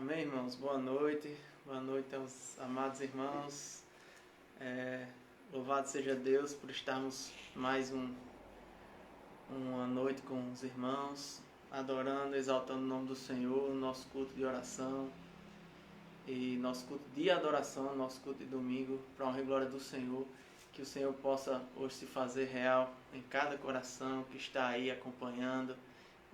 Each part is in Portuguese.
Amém, irmãos? Boa noite aos amados irmãos. Louvado seja Deus por estarmos mais uma noite com os irmãos, adorando, exaltando o nome do Senhor, nosso culto de oração e nosso culto de adoração, nosso culto de domingo, para a honra e glória do Senhor. Que o Senhor possa hoje se fazer real em cada coração que está aí acompanhando,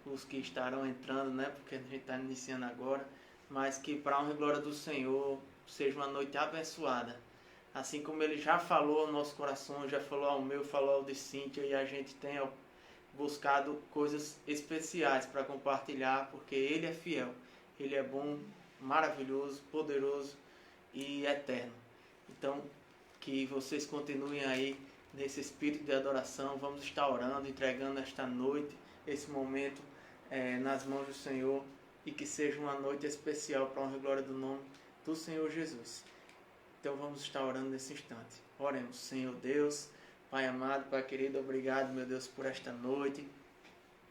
os que estarão entrando, né? Porque a gente está iniciando agora, mas que para a honra e glória do Senhor seja uma noite abençoada. Assim como Ele já falou ao nosso coração, já falou ao meu, falou ao de Cíntia, e a gente tem buscado coisas especiais para compartilhar, porque Ele é fiel, Ele é bom, maravilhoso, poderoso e eterno. Então, que vocês continuem aí nesse espírito de adoração. Vamos estar orando, entregando esta noite, esse momento nas mãos do Senhor, e que seja uma noite especial para a honra e glória do nome do Senhor Jesus. Então vamos estar orando nesse instante. Oremos. Senhor Deus, Pai amado, Pai querido, obrigado, meu Deus, por esta noite,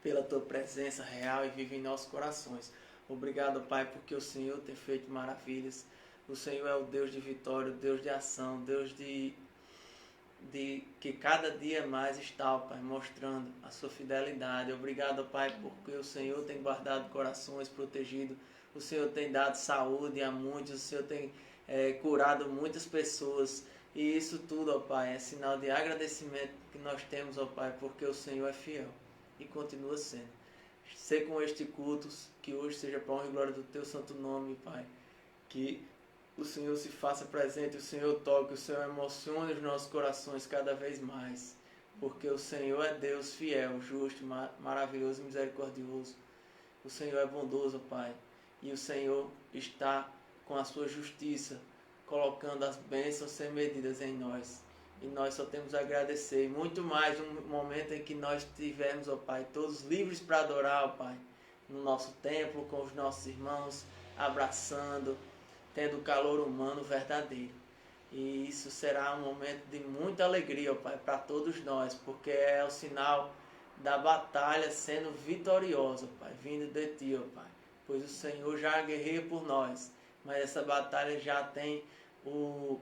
pela Tua presença real e viva em nossos corações. Obrigado, Pai, porque o Senhor tem feito maravilhas. O Senhor é o Deus de vitória, o Deus de ação, Deus de que cada dia mais está, Pai, mostrando a sua fidelidade. Obrigado, Pai, porque o Senhor tem guardado corações, protegido. O Senhor tem dado saúde a muitos, o Senhor tem curado muitas pessoas. E isso tudo, ó Pai, é sinal de agradecimento que nós temos, ó Pai, porque o Senhor é fiel e continua sendo. Ser com este culto, que hoje seja para a honra e glória do Teu santo nome, Pai. Que o Senhor se faça presente, o Senhor toque, o Senhor emocione os nossos corações cada vez mais. Porque o Senhor é Deus fiel, justo, maravilhoso e misericordioso. O Senhor é bondoso, Pai. E o Senhor está com a sua justiça, colocando as bênçãos sem medidas em nós. E nós só temos a agradecer. Muito mais um momento em que nós tivemos, ó Pai, todos livres para adorar, ó Pai, no nosso templo, com os nossos irmãos, abraçando, tendo calor humano verdadeiro. E isso será um momento de muita alegria, ó Pai, para todos nós, porque é o sinal da batalha sendo vitoriosa, ó Pai, vindo de Ti, ó Pai. Pois o Senhor já guerreia por nós, mas essa batalha já tem o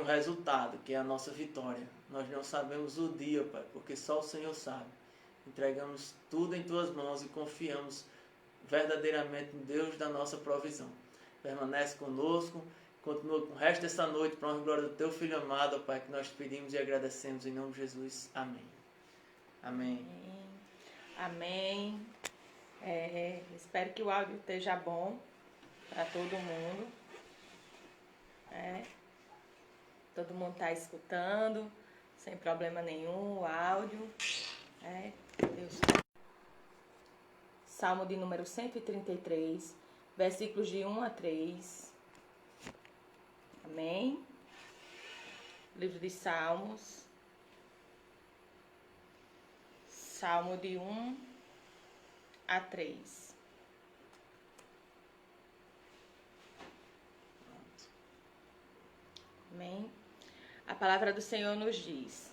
resultado, que é a nossa vitória. Nós não sabemos o dia, Pai, porque só o Senhor sabe. Entregamos tudo em Tuas mãos e confiamos verdadeiramente em Deus da nossa provisão. Permanece conosco, continua com o resto dessa noite, para a honra e glória do Teu Filho amado, ó Pai, que nós pedimos e agradecemos em nome de Jesus. Amém. Amém. Amém. Espero que o áudio esteja bom para todo mundo. Todo mundo está escutando, sem problema nenhum, o áudio. Deus. Salmo de número 133, versículos de 1 a 3. Amém? Livro de Salmos. Salmo de 1 a 3. Amém? A palavra do Senhor nos diz: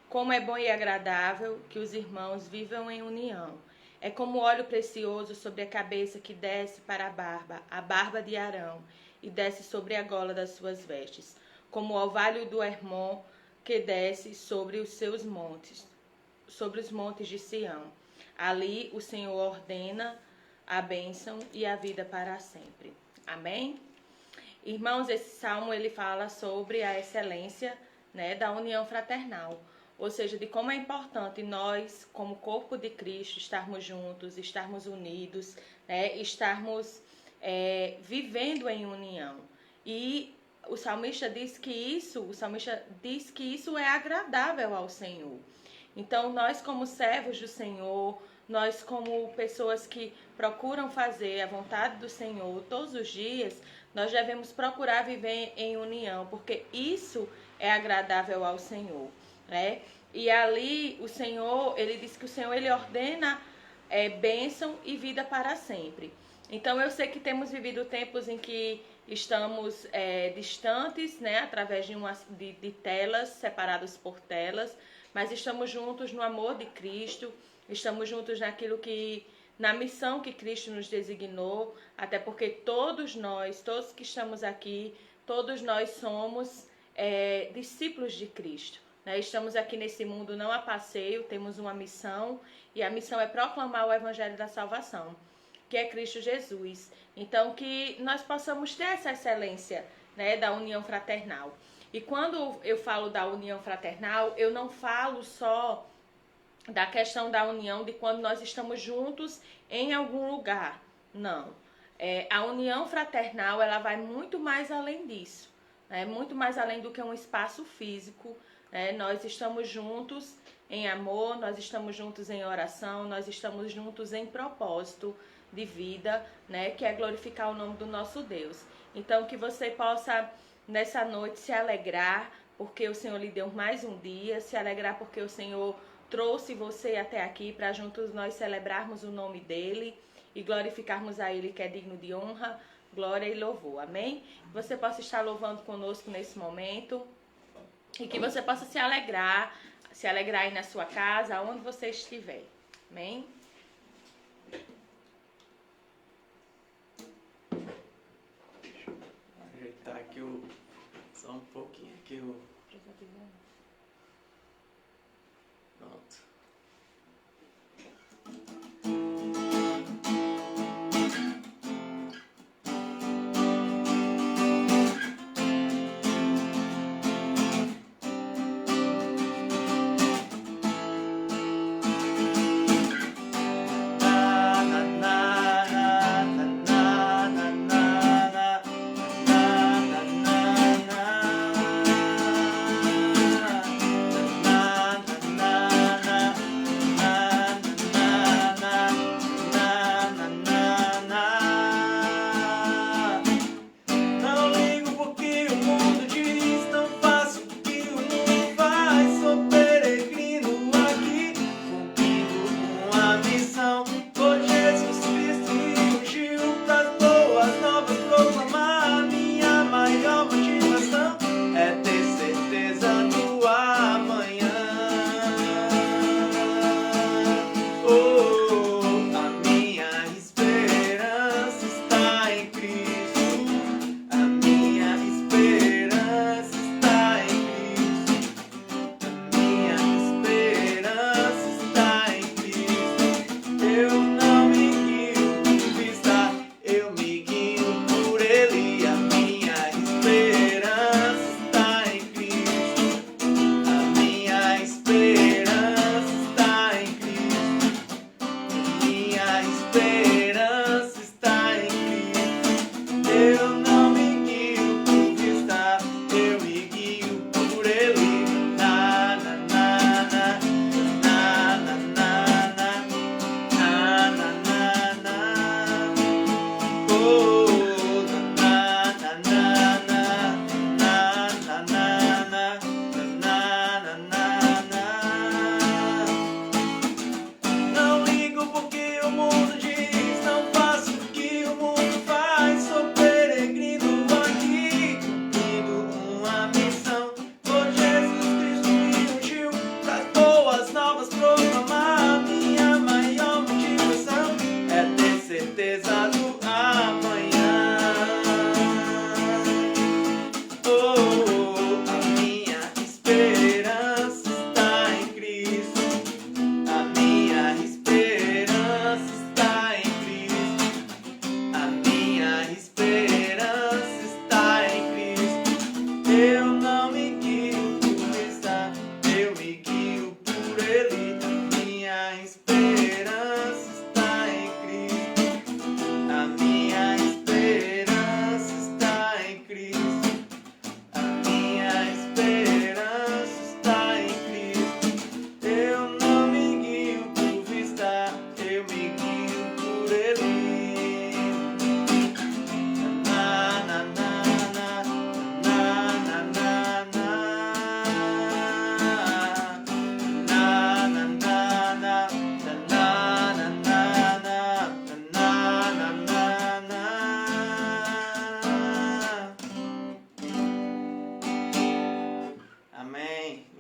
como é bom e agradável que os irmãos vivam em união. É como óleo precioso sobre a cabeça que desce para a barba de Arão, e desce sobre a gola das suas vestes, como o orvalho do Hermon que desce sobre os seus montes, sobre os montes de Sião. Ali o Senhor ordena a bênção e a vida para sempre. Amém? Irmãos, esse salmo ele fala sobre a excelência, da união fraternal. Ou seja, de como é importante nós, como corpo de Cristo, estarmos juntos, estarmos unidos, estarmos vivendo em união. E o salmista diz que isso é agradável ao Senhor. Então, nós como servos do Senhor, nós como pessoas que procuram fazer a vontade do Senhor todos os dias, nós devemos procurar viver em união, porque isso é agradável ao Senhor. E ali o Senhor, ele diz que o Senhor ele ordena bênção e vida para sempre. Então eu sei que temos vivido tempos em que estamos distantes, através de telas, separados por telas, mas estamos juntos no amor de Cristo, estamos juntos naquilo que na missão que Cristo nos designou, até porque todos que estamos aqui, todos nós somos discípulos de Cristo. Estamos aqui nesse mundo não a passeio, temos uma missão, e a missão é proclamar o Evangelho da Salvação, que é Cristo Jesus. Então, que nós possamos ter essa excelência, da união fraternal. E quando eu falo da união fraternal, eu não falo só da questão da união de quando nós estamos juntos em algum lugar. Não. A união fraternal, ela vai muito mais além disso. Muito mais além do que um espaço físico. Nós estamos juntos em amor, nós estamos juntos em oração, nós estamos juntos em propósito de vida, que é glorificar o nome do nosso Deus. Então, que você possa, nessa noite, se alegrar, porque o Senhor lhe deu mais um dia, se alegrar porque o Senhor trouxe você até aqui para juntos nós celebrarmos o nome dEle e glorificarmos a Ele, que é digno de honra, glória e louvor. Amém? Que você possa estar louvando conosco nesse momento e que você possa se alegrar aí na sua casa, aonde você estiver. Amém? Ajeitar aqui só um pouquinho aqui Pronto.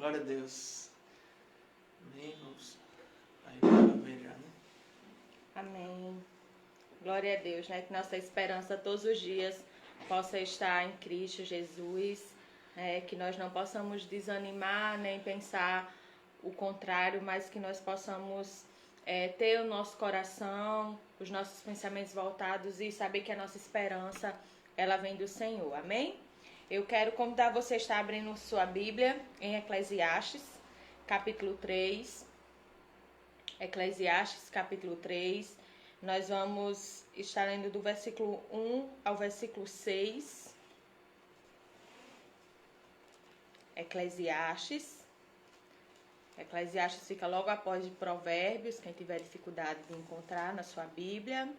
Glória a Deus. Amém, irmãos. Aí vai ver já, né? Amém. Glória a Deus, né? Que nossa esperança todos os dias possa estar em Cristo Jesus, que nós não possamos desanimar nem pensar o contrário, mas que nós possamos ter o nosso coração, os nossos pensamentos voltados e saber que a nossa esperança, ela vem do Senhor, amém? Eu quero convidar você a estar abrindo sua Bíblia em Eclesiastes, capítulo 3. Eclesiastes, capítulo 3. Nós vamos estar lendo do versículo 1 ao versículo 6. Eclesiastes fica logo após de Provérbios, quem tiver dificuldade de encontrar na sua Bíblia.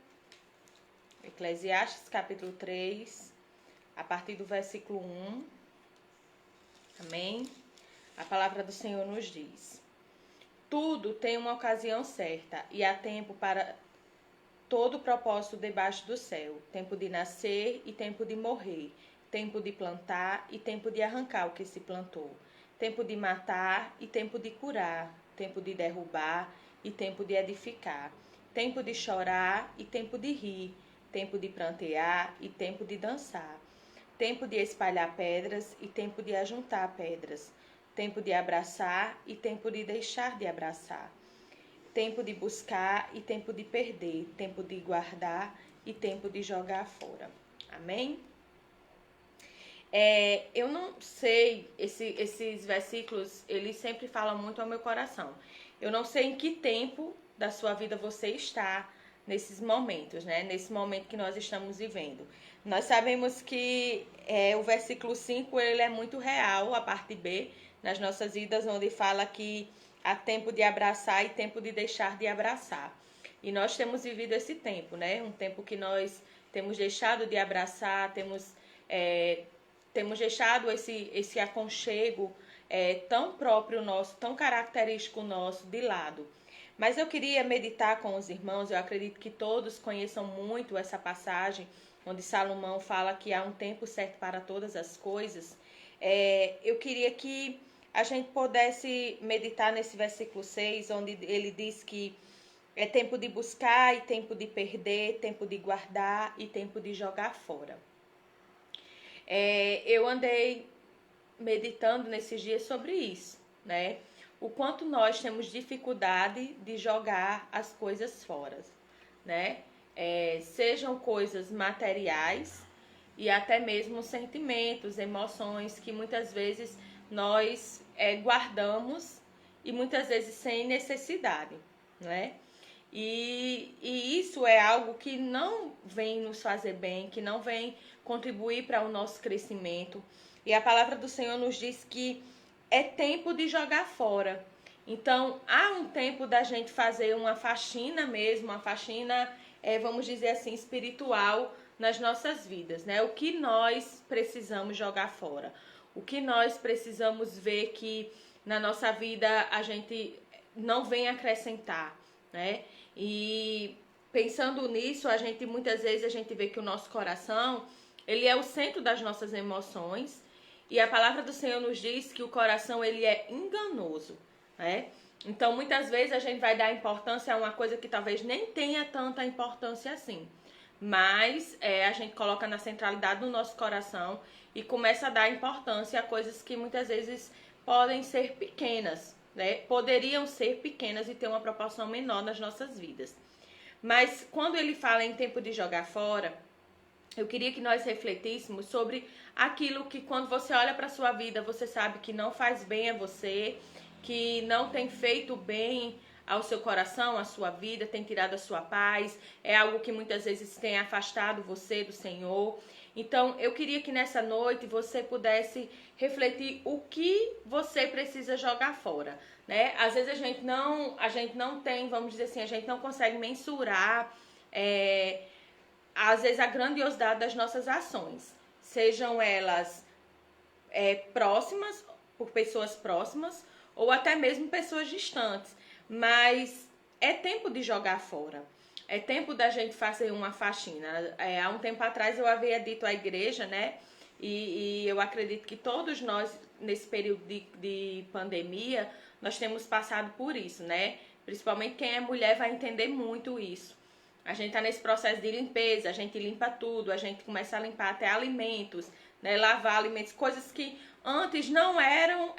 Eclesiastes, capítulo 3, a partir do versículo 1. Amém? A palavra do Senhor nos diz: tudo tem uma ocasião certa, e há tempo para todo propósito debaixo do céu. Tempo de nascer e tempo de morrer. Tempo de plantar e tempo de arrancar o que se plantou. Tempo de matar e tempo de curar. Tempo de derrubar e tempo de edificar. Tempo de chorar e tempo de rir. Tempo de prantear e tempo de dançar. Tempo de espalhar pedras e tempo de ajuntar pedras. Tempo de abraçar e tempo de deixar de abraçar. Tempo de buscar e tempo de perder. Tempo de guardar e tempo de jogar fora. Amém? Eu não sei, esses versículos, eles sempre falam muito ao meu coração. Eu não sei em que tempo da sua vida você está nesses momentos, né? Nesse momento que nós estamos vivendo. Nós sabemos que o versículo 5, ele é muito real, a parte B, nas nossas vidas, onde fala que há tempo de abraçar e tempo de deixar de abraçar. E nós temos vivido esse tempo, né? Um tempo que nós temos deixado de abraçar, temos deixado esse aconchego tão próprio nosso, tão característico nosso de lado. Mas eu queria meditar com os irmãos, eu acredito que todos conheçam muito essa passagem, onde Salomão fala que há um tempo certo para todas as coisas. Eu queria que a gente pudesse meditar nesse versículo 6, onde ele diz que é tempo de buscar e tempo de perder, tempo de guardar e tempo de jogar fora. Eu andei meditando nesses dias sobre isso, né? O quanto nós temos dificuldade de jogar as coisas fora, né? Sejam coisas materiais e até mesmo sentimentos, emoções que muitas vezes nós guardamos e muitas vezes sem necessidade, né? E isso é algo que não vem nos fazer bem, que não vem contribuir para o nosso crescimento. E a palavra do Senhor nos diz que é tempo de jogar fora. Então, há um tempo da gente fazer uma faxina mesmo, uma faxina, vamos dizer assim, espiritual nas nossas vidas, né? O que nós precisamos jogar fora. O que nós precisamos ver que na nossa vida a gente não vem acrescentar, né? E pensando nisso, muitas vezes a gente vê que o nosso coração, ele é o centro das nossas emoções, e a palavra do Senhor nos diz que o coração, ele é enganoso, né? Então, muitas vezes a gente vai dar importância a uma coisa que talvez nem tenha tanta importância assim, mas a gente coloca na centralidade do nosso coração e começa a dar importância a coisas que muitas vezes podem ser pequenas, né? Poderiam ser pequenas e ter uma proporção menor nas nossas vidas. Mas quando ele fala em tempo de jogar fora, eu queria que nós refletíssemos sobre aquilo que quando você olha para a sua vida, você sabe que não faz bem a você, que não tem feito bem ao seu coração, à sua vida, tem tirado a sua paz, é algo que muitas vezes tem afastado você do Senhor. Então, eu queria que nessa noite você pudesse refletir o que você precisa jogar fora, né? Às vezes a gente não tem, vamos dizer assim, a gente não consegue mensurar, às vezes, a grandiosidade das nossas ações. Sejam elas próximas, por pessoas próximas, ou até mesmo pessoas distantes. Mas é tempo de jogar fora. É tempo da gente fazer uma faxina. Há um tempo atrás eu havia dito à igreja, né? E eu acredito que todos nós, nesse período de pandemia, nós temos passado por isso, né? Principalmente quem é mulher vai entender muito isso. A gente está nesse processo de limpeza, a gente limpa tudo, a gente começa a limpar até alimentos, né? Lavar alimentos, coisas que antes não eram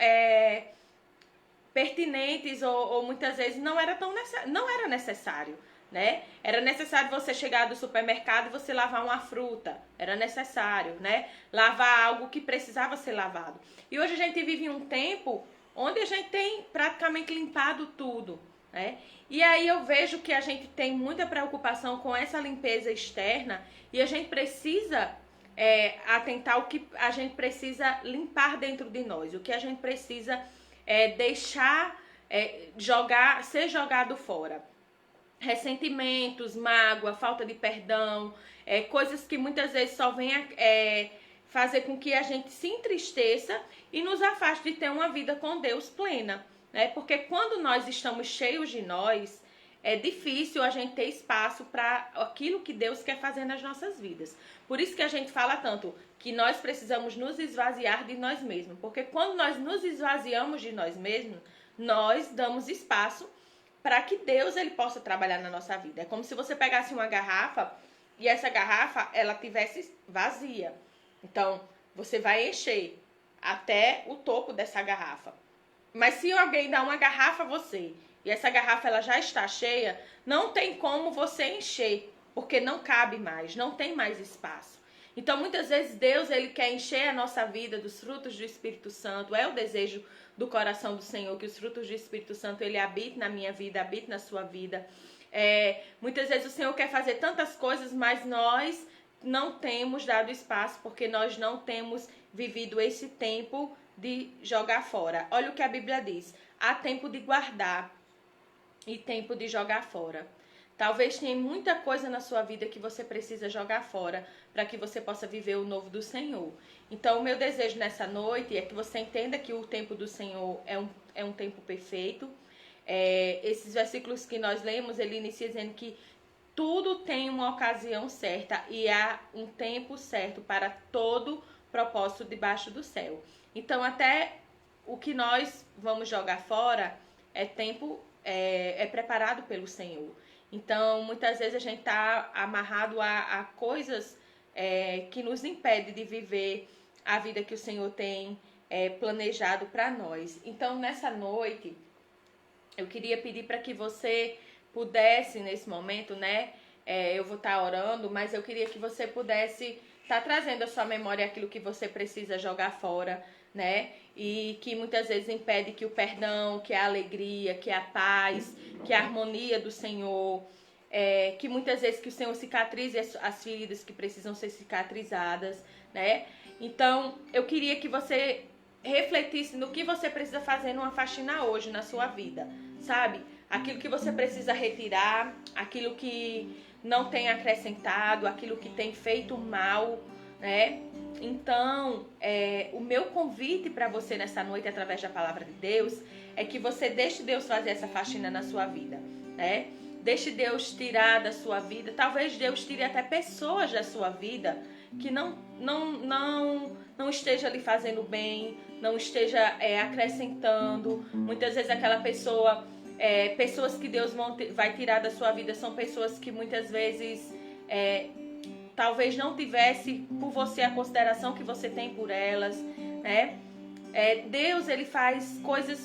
pertinentes ou muitas vezes não era necessário, né? Era necessário você chegar do supermercado e você lavar uma fruta, era necessário, né? Lavar algo que precisava ser lavado. E hoje a gente vive um tempo onde a gente tem praticamente limpado tudo, né? E aí eu vejo que a gente tem muita preocupação com essa limpeza externa e a gente precisa atentar o que a gente precisa limpar dentro de nós, o que a gente precisa deixar ser jogado fora. Ressentimentos, mágoa, falta de perdão, coisas que muitas vezes só vêm fazer com que a gente se entristeça e nos afaste de ter uma vida com Deus plena, né? Porque quando nós estamos cheios de nós, é difícil a gente ter espaço para aquilo que Deus quer fazer nas nossas vidas. Por isso que a gente fala tanto que nós precisamos nos esvaziar de nós mesmos. Porque quando nós nos esvaziamos de nós mesmos, nós damos espaço para que Deus ele possa trabalhar na nossa vida. É como se você pegasse uma garrafa e essa garrafa ela tivesse vazia. Então, você vai encher até o topo dessa garrafa. Mas se alguém dá uma garrafa a você e essa garrafa ela já está cheia, não tem como você encher, porque não cabe mais, não tem mais espaço. Então, muitas vezes, Deus ele quer encher a nossa vida dos frutos do Espírito Santo. É o desejo do coração do Senhor que os frutos do Espírito Santo ele habite na minha vida, habite na sua vida. Muitas vezes o Senhor quer fazer tantas coisas, mas nós não temos dado espaço, porque nós não temos vivido esse tempo de jogar fora. Olha o que a Bíblia diz: há tempo de guardar e tempo de jogar fora. Talvez tenha muita coisa na sua vida que você precisa jogar fora para que você possa viver o novo do Senhor. Então, o meu desejo nessa noite é que você entenda que o tempo do Senhor é um tempo perfeito. Esses versículos que nós lemos, ele inicia dizendo que tudo tem uma ocasião certa e há um tempo certo para todo propósito debaixo do céu. Então, até o que nós vamos jogar fora é preparado pelo Senhor. Então, muitas vezes a gente está amarrado a coisas que nos impedem de viver a vida que o Senhor tem planejado para nós. Então, nessa noite, eu queria pedir para que você pudesse, nesse momento, né? Eu vou estar orando, mas eu queria que você pudesse estar trazendo à sua memória aquilo que você precisa jogar fora, né? E que muitas vezes impede que o perdão, que a alegria, que a paz, que a harmonia do Senhor, que muitas vezes que o Senhor cicatrize as feridas que precisam ser cicatrizadas, né? Então, eu queria que você refletisse no que você precisa fazer numa faxina hoje na sua vida, sabe? Aquilo que você precisa retirar, aquilo que não tem acrescentado, aquilo que tem feito mal, né? Então, o meu convite para você nessa noite, através da palavra de Deus, é que você deixe Deus fazer essa faxina na sua vida, né? Deixe Deus tirar da sua vida. Talvez Deus tire até pessoas da sua vida que não esteja lhe fazendo bem, não esteja acrescentando. Muitas vezes aquela pessoa, pessoas que Deus vai tirar da sua vida são pessoas que muitas vezes talvez não tivesse por você a consideração que você tem por elas, né? Deus ele faz coisas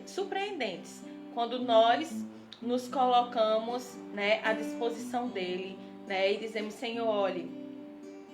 surpreendentes quando nós nos colocamos, né, à disposição dele, né, e dizemos: Senhor, olhe,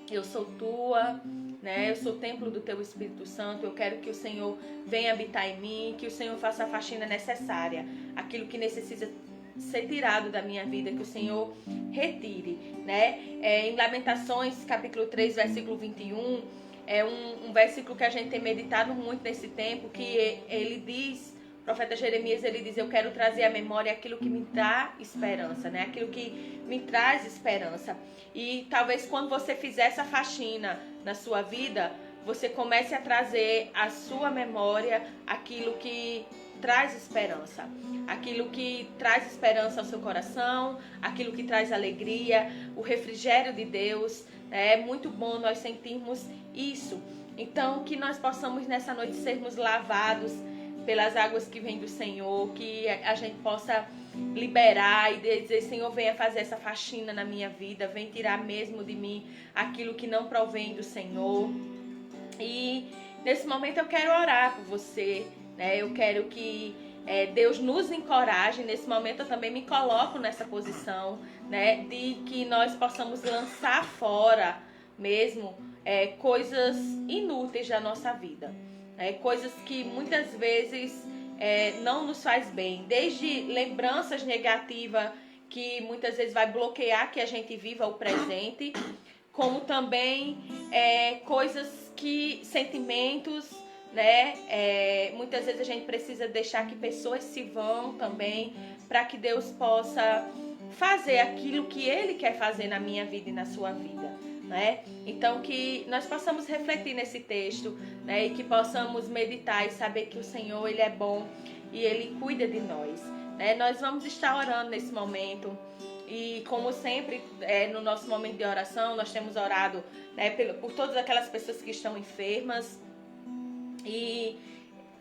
eu sou tua, né, eu sou templo do teu Espírito Santo, eu quero que o Senhor venha habitar em mim, que o Senhor faça a faxina necessária, aquilo que necessita ser tirado da minha vida, que o Senhor retire, né? Em Lamentações, capítulo 3, versículo 21, é um versículo que a gente tem meditado muito nesse tempo, que ele diz, o profeta Jeremias, ele diz: eu quero trazer à memória aquilo que me dá esperança, né? Aquilo que me traz esperança. E talvez quando você fizer essa faxina na sua vida, você comece a trazer à sua memória aquilo que traz esperança, aquilo que traz esperança ao seu coração, aquilo que traz alegria, o refrigério de Deus. É muito bom nós sentirmos isso. Então, que nós possamos nessa noite sermos lavados pelas águas que vêm do Senhor, que a gente possa liberar e dizer: Senhor, venha fazer essa faxina na minha vida, vem tirar mesmo de mim aquilo que não provém do Senhor. E nesse momento eu quero orar por você, né? Eu quero que Deus nos encoraje. Nesse momento eu também me coloco nessa posição, né? De que nós possamos lançar fora mesmo coisas inúteis da nossa vida, coisas que muitas vezes não nos faz bem, desde lembranças negativas que muitas vezes vai bloquear que a gente viva o presente, como também sentimentos, né? Muitas vezes a gente precisa deixar que pessoas se vão também, para que Deus possa fazer aquilo que Ele quer fazer na minha vida e na sua vida, né? Então que nós possamos refletir nesse texto, né? E que possamos meditar e saber que o Senhor, Ele é bom e Ele cuida de nós, né? Nós vamos estar orando nesse momento. E como sempre, no nosso momento de oração, nós temos orado, né, por todas aquelas pessoas que estão enfermas. E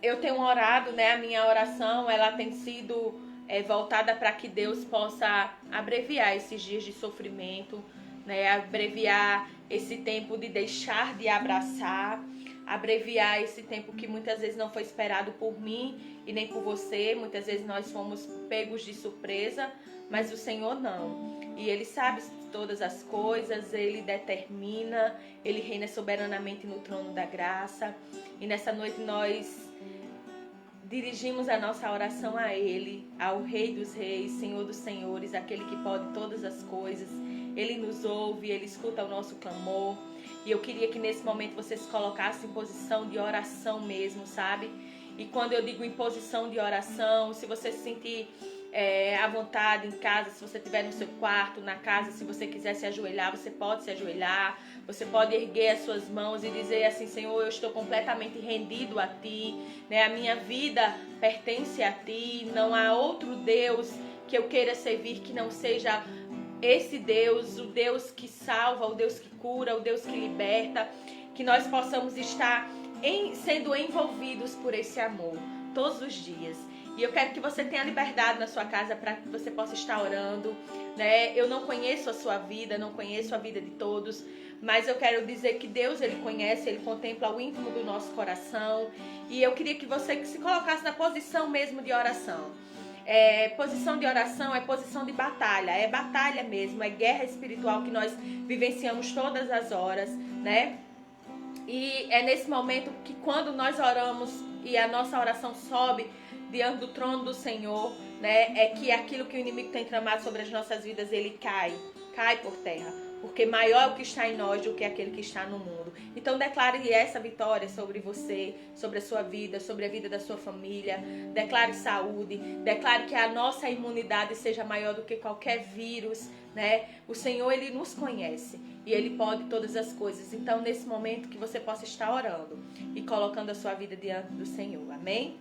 eu tenho orado, né, a minha oração, ela tem sido voltada para que Deus possa abreviar esses dias de sofrimento, né, abreviar esse tempo de deixar de abraçar, abreviar esse tempo que muitas vezes não foi esperado por mim e nem por você. Muitas vezes nós fomos pegos de surpresa, mas o Senhor não. E Ele sabe todas as coisas, Ele determina, Ele reina soberanamente no trono da graça. E nessa noite nós dirigimos a nossa oração a Ele, ao Rei dos Reis, Senhor dos Senhores, aquele que pode todas as coisas. Ele nos ouve, Ele escuta o nosso clamor. E eu queria que nesse momento você se colocasse em posição de oração mesmo, sabe? E quando eu digo em posição de oração, se você se sentir à vontade em casa, se você estiver no seu quarto, na casa, se você quiser se ajoelhar, você pode se ajoelhar, você pode erguer as suas mãos e dizer assim: Senhor, eu estou completamente rendido a Ti, né? A minha vida pertence a Ti, não há outro Deus que eu queira servir que não seja esse Deus, o Deus que salva, o Deus que cura, o Deus que liberta. Que nós possamos estar sendo envolvidos por esse amor todos os dias. E eu quero que você tenha liberdade na sua casa para que você possa estar orando, né? Eu não conheço a sua vida, não conheço a vida de todos, mas eu quero dizer que Deus, Ele conhece, Ele contempla o íntimo do nosso coração. E eu queria que você se colocasse na posição mesmo de oração. Posição de oração é posição de batalha, é batalha mesmo, é guerra espiritual que nós vivenciamos todas as horas, né? E é nesse momento que quando nós oramos e a nossa oração sobe diante do trono do Senhor, né, é que aquilo que o inimigo tem tramado sobre as nossas vidas, ele cai por terra. Porque maior é o que está em nós do que aquele que está no mundo. Então declare essa vitória sobre você, sobre a sua vida, sobre a vida da sua família. Declare saúde, declare que a nossa imunidade seja maior do que qualquer vírus, né? O Senhor, Ele nos conhece e Ele pode todas as coisas. Então nesse momento que você possa estar orando e colocando a sua vida diante do Senhor. Amém?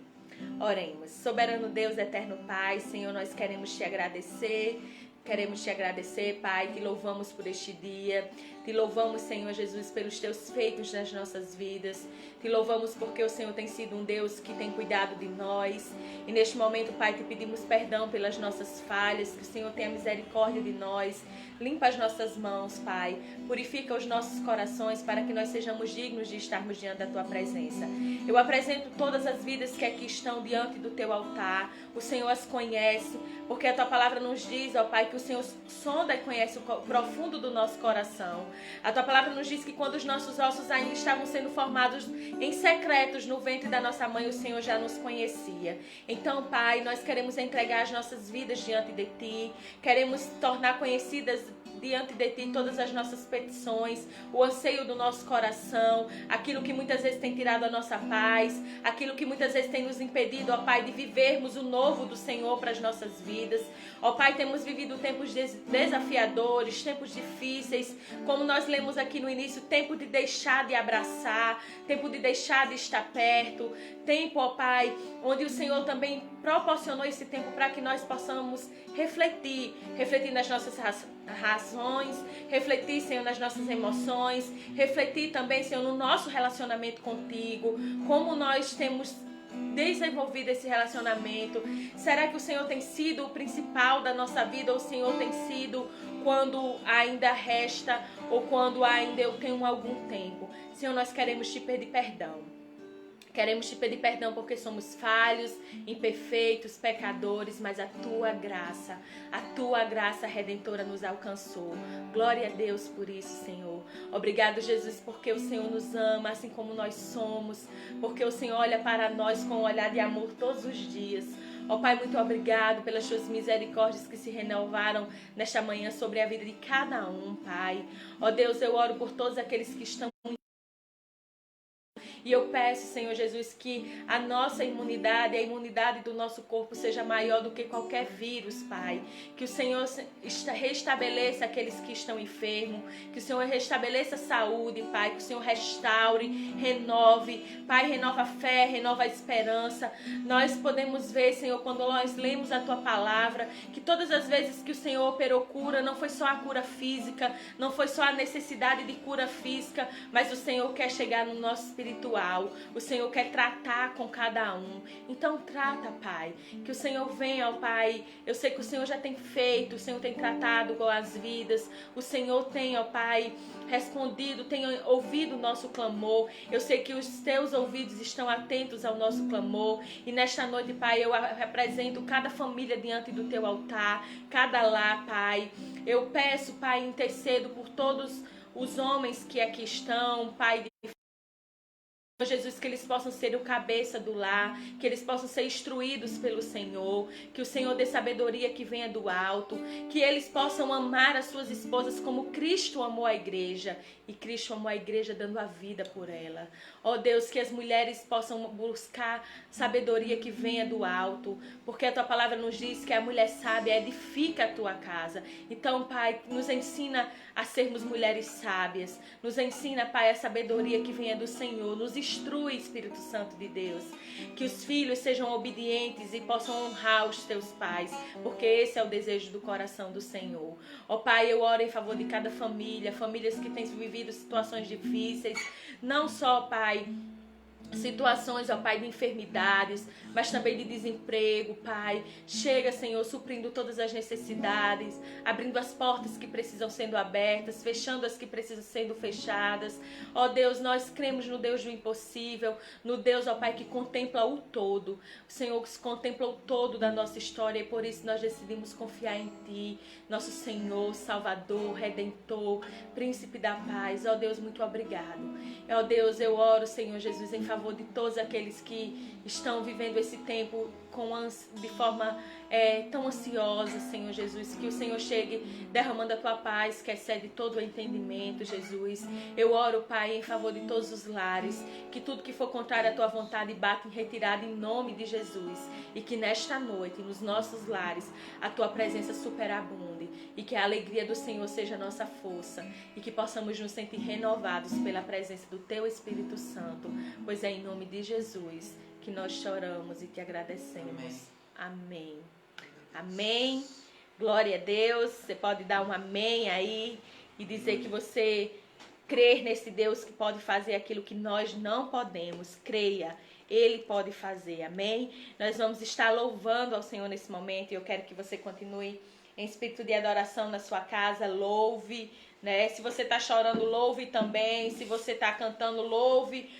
Oremos. Soberano Deus, eterno Pai, Senhor, nós queremos te agradecer. Queremos te agradecer, Pai, te louvamos por este dia. Te louvamos, Senhor Jesus, pelos teus feitos nas nossas vidas. Te louvamos porque o Senhor tem sido um Deus que tem cuidado de nós. E neste momento, Pai, te pedimos perdão pelas nossas falhas, que o Senhor tenha misericórdia de nós. Limpa as nossas mãos, Pai. Purifica os nossos corações para que nós sejamos dignos de estarmos diante da Tua presença. Eu apresento todas as vidas que aqui estão diante do Teu altar. O Senhor as conhece, porque a Tua palavra nos diz, ó Pai, que o Senhor sonda e conhece o profundo do nosso coração. A Tua palavra nos diz que quando os nossos ossos ainda estavam sendo formados em secretos no ventre da nossa mãe, o Senhor já nos conhecia. Então, Pai, nós queremos entregar as nossas vidas diante de Ti. Queremos tornar conhecidas diante de Ti todas as nossas petições, o anseio do nosso coração, aquilo que muitas vezes tem tirado a nossa paz, aquilo que muitas vezes tem nos impedido, ó Pai, de vivermos o novo do Senhor para as nossas vidas. Ó Pai, temos vivido tempos desafiadores, tempos difíceis, como nós lemos aqui no início, tempo de deixar de abraçar, tempo de deixar de estar perto, tempo, ó Pai, onde o Senhor também proporcionou esse tempo para que nós possamos refletir nas nossas razões, refletir, Senhor, nas nossas emoções, refletir também, Senhor, no nosso relacionamento contigo, como nós temos desenvolvido esse relacionamento? Será que o Senhor tem sido o principal da nossa vida, ou o Senhor tem sido quando ainda resta ou quando ainda eu tenho algum tempo? Senhor, nós queremos te pedir perdão. Queremos te pedir perdão porque somos falhos, imperfeitos, pecadores, mas a tua graça redentora nos alcançou. Glória a Deus por isso, Senhor. Obrigado, Jesus, porque o Senhor nos ama assim como nós somos, porque o Senhor olha para nós com um olhar de amor todos os dias. Ó Pai, muito obrigado pelas suas misericórdias que se renovaram nesta manhã sobre a vida de cada um, Pai. Ó Deus, eu oro por todos aqueles que estão. E eu peço, Senhor Jesus, que a nossa imunidade, a imunidade do nosso corpo seja maior do que qualquer vírus, Pai. Que o Senhor restabeleça aqueles que estão enfermos. Que o Senhor restabeleça a saúde, Pai. Que o Senhor restaure, renove. Pai, renova a fé, renova a esperança. Nós podemos ver, Senhor, quando nós lemos a Tua palavra, que todas as vezes que o Senhor operou cura, não foi só a cura física, não foi só a necessidade de cura física, mas o Senhor quer chegar no nosso espiritual. O Senhor quer tratar com cada um. Então trata, Pai. Que o Senhor venha, ó Pai. Eu sei que o Senhor já tem feito, o Senhor tem tratado com as vidas. O Senhor tem, ó Pai, respondido, tem ouvido o nosso clamor. Eu sei que os teus ouvidos estão atentos ao nosso clamor. E nesta noite, Pai, eu represento cada família diante do teu altar, cada lar, Pai. Eu peço, Pai, intercedo por todos os homens que aqui estão, Pai, Jesus, que eles possam ser o cabeça do lar, que eles possam ser instruídos pelo Senhor, que o Senhor dê sabedoria que venha do alto, que eles possam amar as suas esposas como Cristo amou a igreja, e Cristo amou a igreja dando a vida por ela. Ó Deus, que as mulheres possam buscar sabedoria que venha do alto, porque a tua palavra nos diz que a mulher sábia edifica a tua casa. Então, Pai, nos ensina a sermos mulheres sábias, nos ensina, Pai, a sabedoria que venha do Senhor, nos instrui, Espírito Santo de Deus, que os filhos sejam obedientes e possam honrar os teus pais, porque esse é o desejo do coração do Senhor. Ó Pai, eu oro em favor de cada família, famílias que têm vivido situações difíceis, não só, Pai, situações, ó Pai, de enfermidades, mas também de desemprego, Pai. Chega, Senhor, suprindo todas as necessidades, abrindo as portas que precisam sendo abertas, fechando as que precisam sendo fechadas. Ó Deus, nós cremos no Deus do impossível, no Deus, ó Pai, que contempla o todo. O Senhor que contempla o todo da nossa história, e por isso nós decidimos confiar em Ti, nosso Senhor, Salvador, Redentor, Príncipe da Paz. Ó Deus, muito obrigado. Ó Deus, eu oro, Senhor Jesus, em favor de todos aqueles que estão vivendo esse tempo de forma tão ansiosa, Senhor Jesus, que o Senhor chegue derramando a tua paz, que excede todo o entendimento, Jesus. Eu oro, Pai, em favor de todos os lares, que tudo que for contrário à tua vontade bata em retirada em nome de Jesus, e que nesta noite, nos nossos lares, a tua presença superabunde, e que a alegria do Senhor seja a nossa força, e que possamos nos sentir renovados pela presença do teu Espírito Santo, pois é em nome de Jesus que nós choramos e te agradecemos. Amém. Amém. Glória a Deus. Você pode dar um amém aí e dizer que você crê nesse Deus que pode fazer aquilo que nós não podemos. Creia. Ele pode fazer. Amém. Nós vamos estar louvando ao Senhor nesse momento, e eu quero que você continue em espírito de adoração na sua casa. Louve, né? Se você está chorando, louve também. Se você está cantando, louve.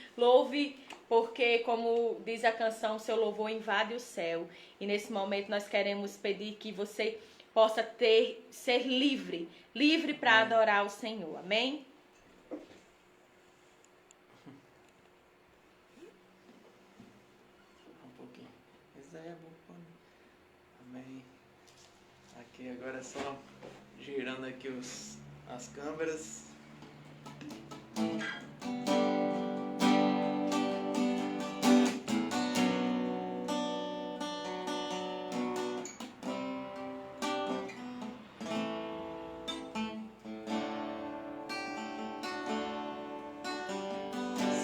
Porque, como diz a canção, seu louvor invade o céu. E nesse momento nós queremos pedir que você possa ser livre para adorar o Senhor. Amém? Um pouquinho. Amém. Aqui agora é só girando aqui as câmeras.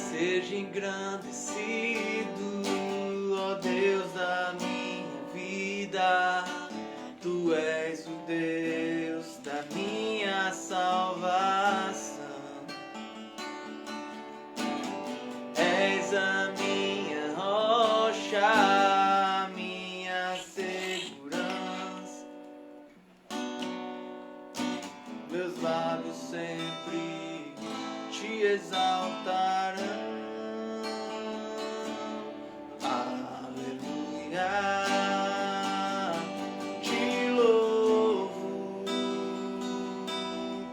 Seja engrandecido, ó Deus da minha vida. Tu és o Deus da minha salvação. És a minha rocha exaltarão. Aleluia, te louvo,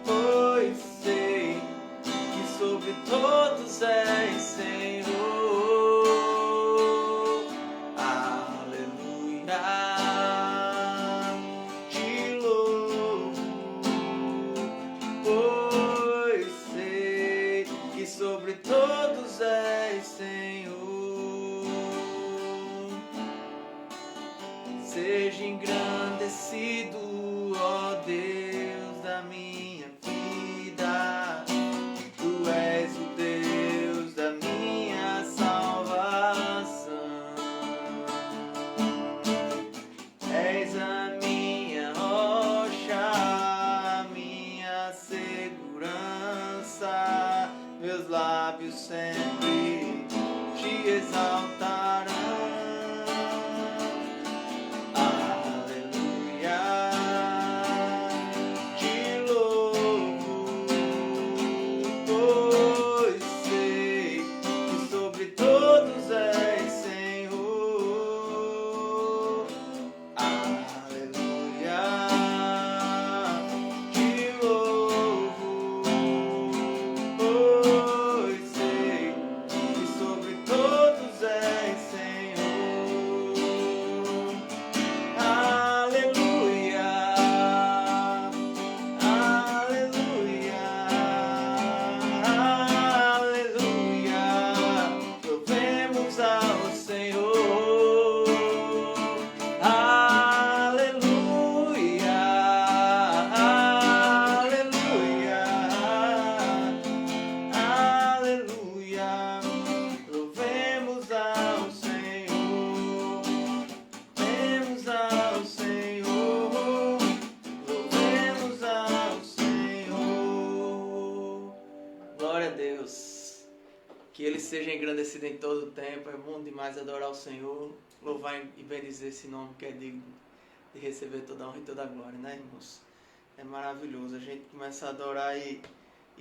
pois sei que sobre todos és Senhor. Aleluia, te louvo, pois sei que sobre todos és Senhor. Seja engrandecido, ó Deus da minha vida. Tu és o Deus da minha salvação. És a minha rocha, a minha segurança. Meus lábios sempre te exaltarão. Que Ele seja engrandecido em todo o tempo. É bom demais adorar o Senhor, louvar e bendizer esse nome que é digno de receber toda a honra e toda a glória, né, irmãos? É maravilhoso, a gente começa a adorar e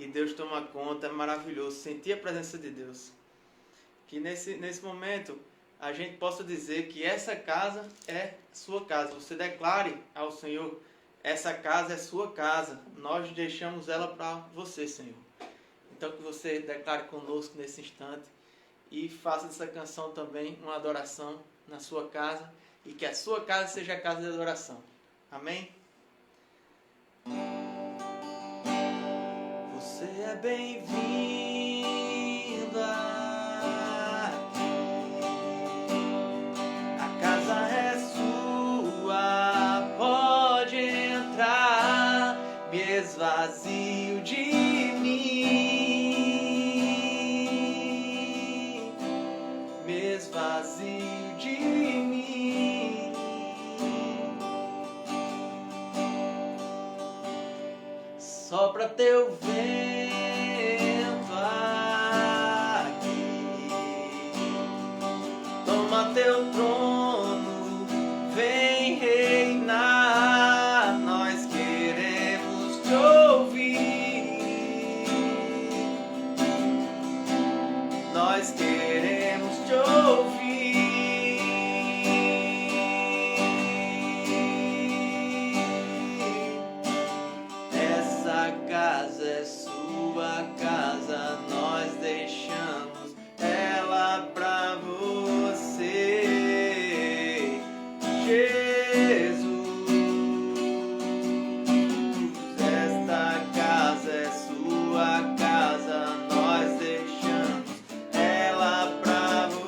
Deus toma conta, é maravilhoso sentir a presença de Deus. Que nesse momento a gente possa dizer que essa casa é sua casa. Você declare ao Senhor, essa casa é sua casa, nós deixamos ela para você, Senhor. Então que você declare conosco nesse instante e faça dessa canção também uma adoração na sua casa e que a sua casa seja a casa de adoração. Amém? Você é bem-vindo aqui. A casa é sua, pode entrar, me esvazio de mim. Vazio de mim, sopra teu vento aqui, toma teu trono, vem reinar, nós queremos te ouvir, nós queremos te ouvir. Essa casa é sua casa, nós deixamos ela pra você, Jesus. Esta casa é sua casa, nós deixamos ela pra você.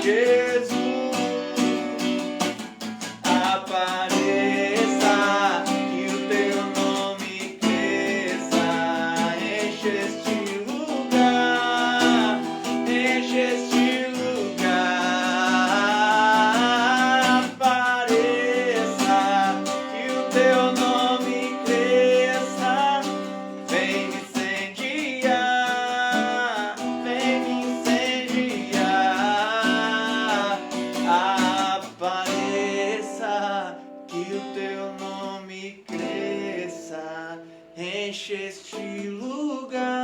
Jesus, apareça, que o teu nome cresça, enche este lugar, enche este lugar. Apareça, que o teu nome cresça, vem me incendiar, vem me incendiar. Apareça, que o teu nome cresça, enche este lugar,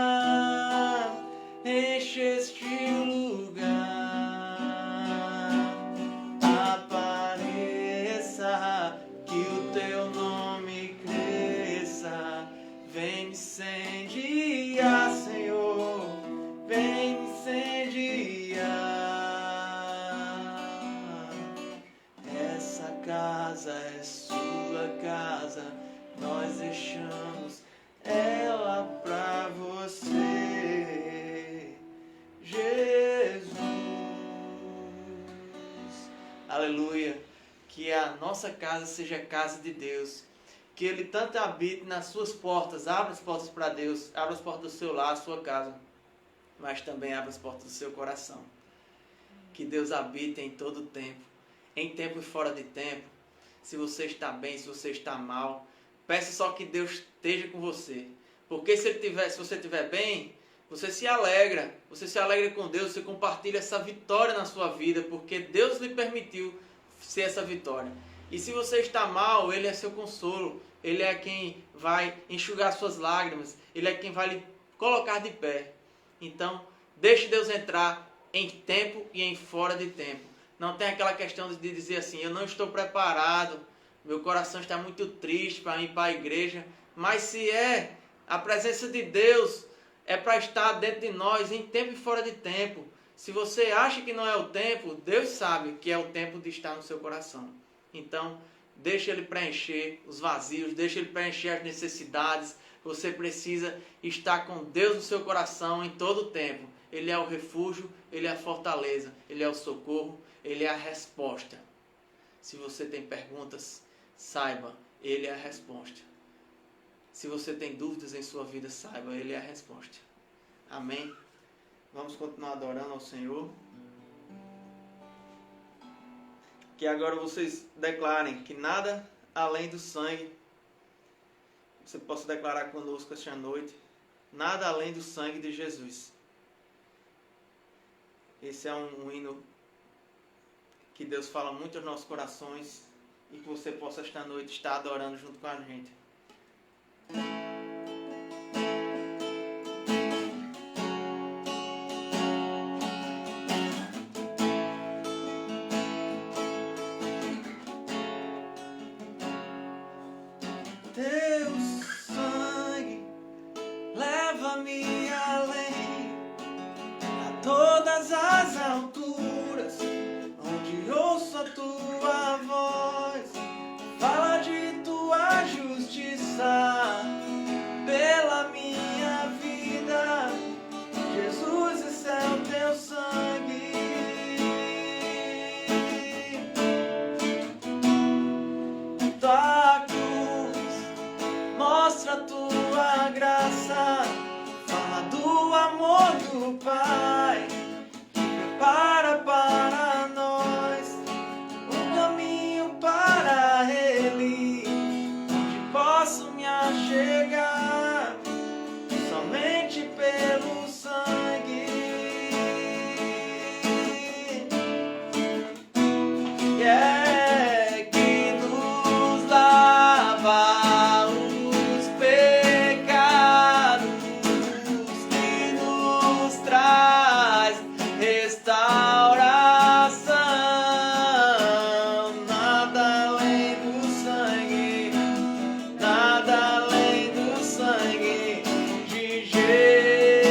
enche este lugar. Apareça, que o teu nome cresça, vem me incendiar, Senhor, vem me incendiar. Essa casa é sua casa, nós deixamos ela pra você, Jesus. Aleluia. Que a nossa casa seja a casa de Deus. Que Ele tanto habite nas suas portas. Abra as portas para Deus. Abra as portas do seu lar, da sua casa. Mas também abra as portas do seu coração. Que Deus habite em todo o tempo. Em tempo e fora de tempo. Se você está bem, se você está mal. Peça só que Deus esteja com você. Porque se você estiver bem, você se alegra. Você se alegra com Deus. Você compartilha essa vitória na sua vida. Porque Deus lhe permitiu ser essa vitória. E se você está mal, Ele é seu consolo. Ele é quem vai enxugar suas lágrimas. Ele é quem vai lhe colocar de pé. Então, deixe Deus entrar em tempo e em fora de tempo. Não tem aquela questão de dizer assim, eu não estou preparado, meu coração está muito triste para ir para a igreja. Mas se é, a presença de Deus é para estar dentro de nós em tempo e fora de tempo. Se você acha que não é o tempo, Deus sabe que é o tempo de estar no seu coração. Então, deixa Ele preencher os vazios, deixa Ele preencher as necessidades. Você precisa estar com Deus no seu coração em todo o tempo. Ele é o refúgio, Ele é a fortaleza, Ele é o socorro, Ele é a resposta. Se você tem perguntas, saiba, Ele é a resposta. Se você tem dúvidas em sua vida, saiba, Ele é a resposta. Amém? Vamos continuar adorando ao Senhor. Que agora vocês declarem que nada além do sangue, você possa declarar conosco esta noite, nada além do sangue de Jesus. Esse é um hino que Deus fala muito aos nossos corações e que você possa esta noite estar adorando junto com a gente. Teu sangue leva-me além, a todas as alturas, onde ouço a tua voz, fala de tua justiça pela minha vida. Jesus, esse é o teu sangue. Tua mostra a tua graça, fala do amor do Pai, que prepara para nós um caminho para Ele, onde posso me achegar somente pelo sangue. Que nos lava os pecados, que nos traz restauração. Nada além do sangue, nada além do sangue de Jesus.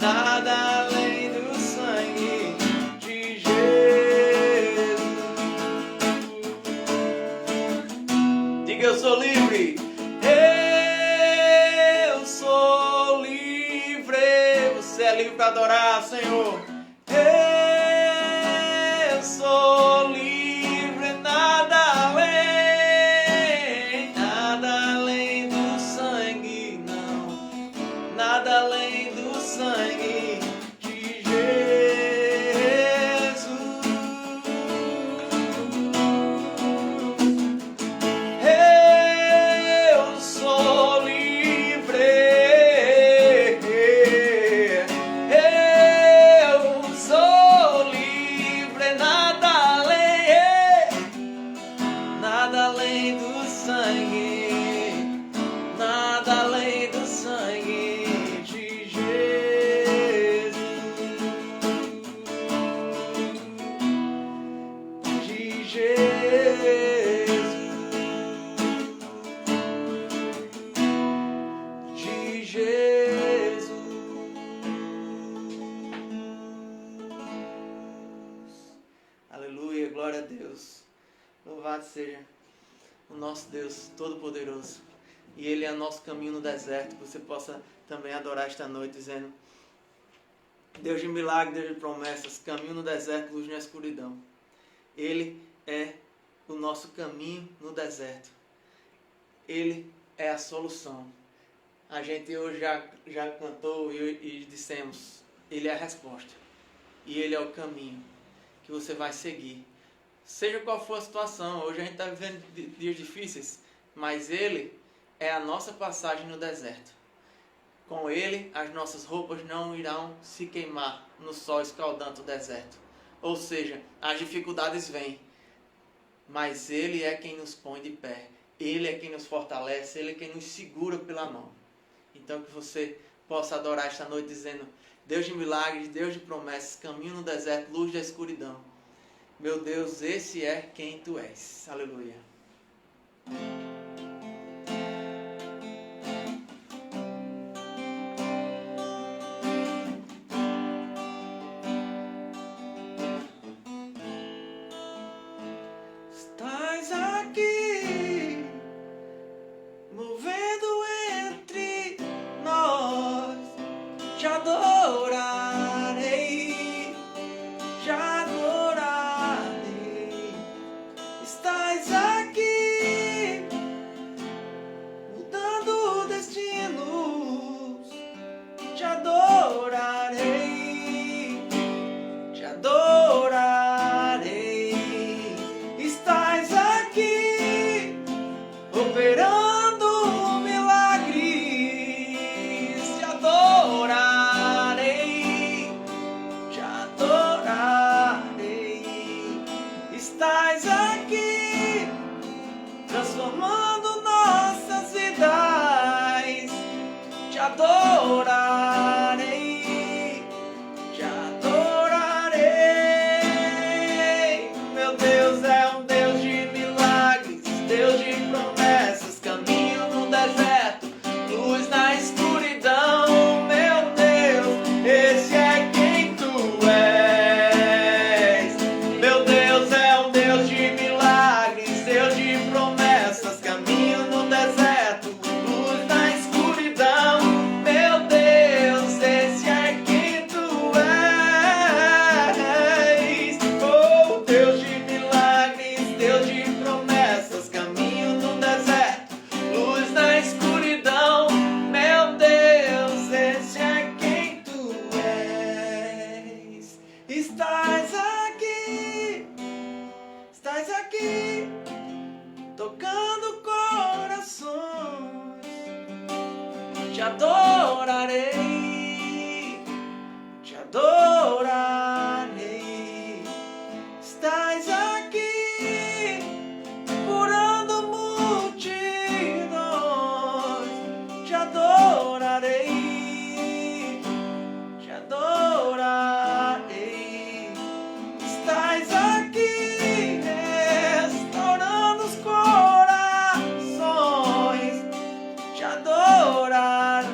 nada além do sangue de Jesus. Diga: eu sou livre. Eu sou livre. Você é livre para adorar, Senhor. Eu sou livre, nada além do sangue, não, nada além do sangue de Jesus. Eu sou livre. Eu sou livre, nada além do sangue, nada além do sangue de Jesus, de Jesus, de Jesus. Aleluia, glória a Deus. Louvado seja o nosso Deus Todo-Poderoso. E Ele é o nosso caminho no deserto. Que você possa também adorar esta noite, dizendo: Deus de milagre, Deus de promessas, caminho no deserto, luz na escuridão. Ele é o nosso caminho no deserto. Ele é a solução. A gente hoje já cantou e dissemos: Ele é a resposta. E Ele é o caminho que você vai seguir. Seja qual for a situação, hoje a gente está vivendo dias difíceis, mas Ele é a nossa passagem no deserto. Com Ele, as nossas roupas não irão se queimar no sol escaldante do deserto. Ou seja, as dificuldades vêm, mas Ele é quem nos põe de pé. Ele é quem nos fortalece, Ele é quem nos segura pela mão. Então que você possa adorar esta noite dizendo: Deus de milagres, Deus de promessas, caminho no deserto, luz da escuridão. Meu Deus, esse é quem Tu és. Aleluia. Estás aqui, movendo entre nós. Te adorarei, te adorarei. Estás aqui, mudando destinos. Te adorarei, te adorarei. Estás aqui, operando milagres. Te adorarei, te adorarei. Estás aqui, transformando nossas vidas. Te adorarei, te adorarei. Meu Deus é um Deus de milagres, Deus de promessas, caminho no deserto, luz na escuridão. Meu Deus, esse é quem Tu és. Meu Deus é um Deus de milagres, Deus de promessas, caminho no deserto, luz na escuridão. Meu Deus, esse é quem Tu és. Oh, Deus de milagres, Deus de promessas, caminho no deserto, luz na escuridão. Meu Deus, esse é quem Tu és. Estás aqui, tocando corações. Te adorarei, te adorarei. Estás aqui, curando multidões. Te adorarei, te adorarei. Estás aqui, restaurando os corações. Te adorarei,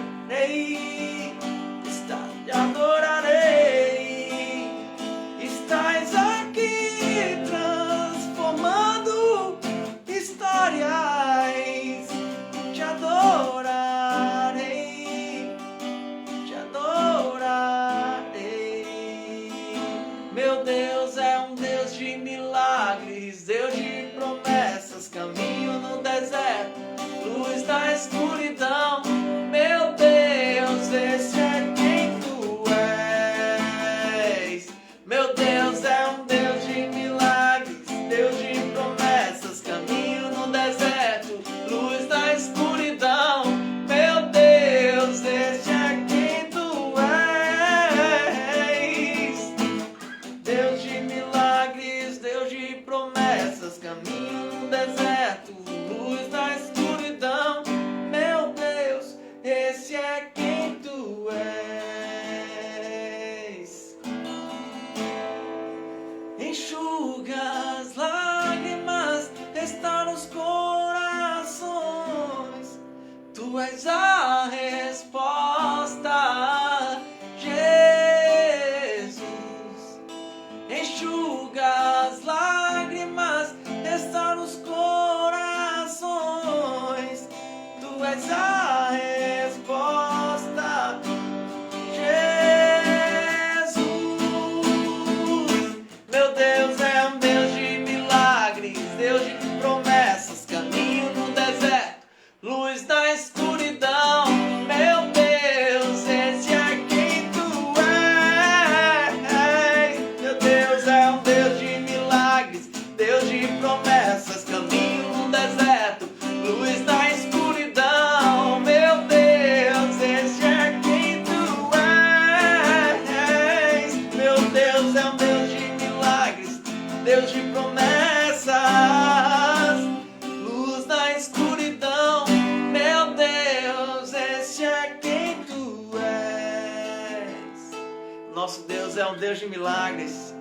nosso Deus é um Deus de milagres,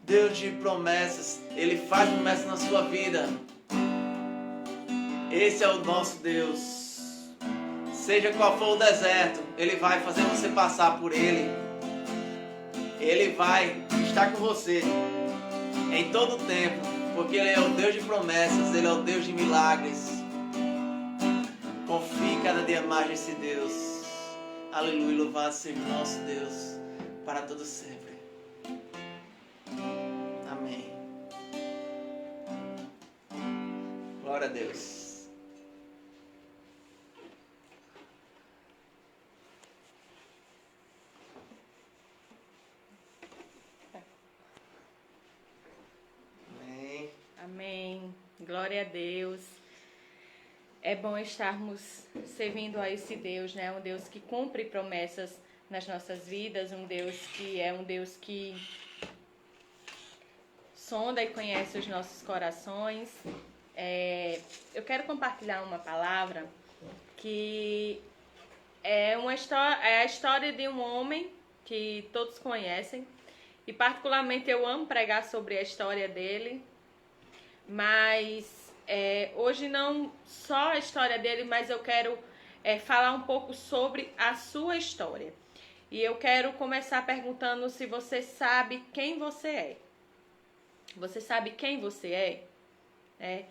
Deus de promessas. Ele faz promessas na sua vida. Esse é o nosso Deus. Seja qual for o deserto, Ele vai fazer você passar por ele. Ele vai estar com você em todo o tempo, porque Ele é o Deus de promessas, Ele é o Deus de milagres. Confie cada dia mais nesse Deus. Aleluia, louvado seja o nosso Deus para todo sempre. Amém. Glória a Deus. Amém. Amém. Glória a Deus. É bom estarmos servindo a esse Deus, né? Um Deus que cumpre promessas nas nossas vidas, um Deus que sonda e conhece os nossos corações. Eu quero compartilhar uma palavra que é a história de um homem que todos conhecem, e particularmente eu amo pregar sobre a história dele, mas hoje não só a história dele, mas eu quero falar um pouco sobre a sua história. E eu quero começar perguntando se você sabe quem você é. Você sabe quem você é?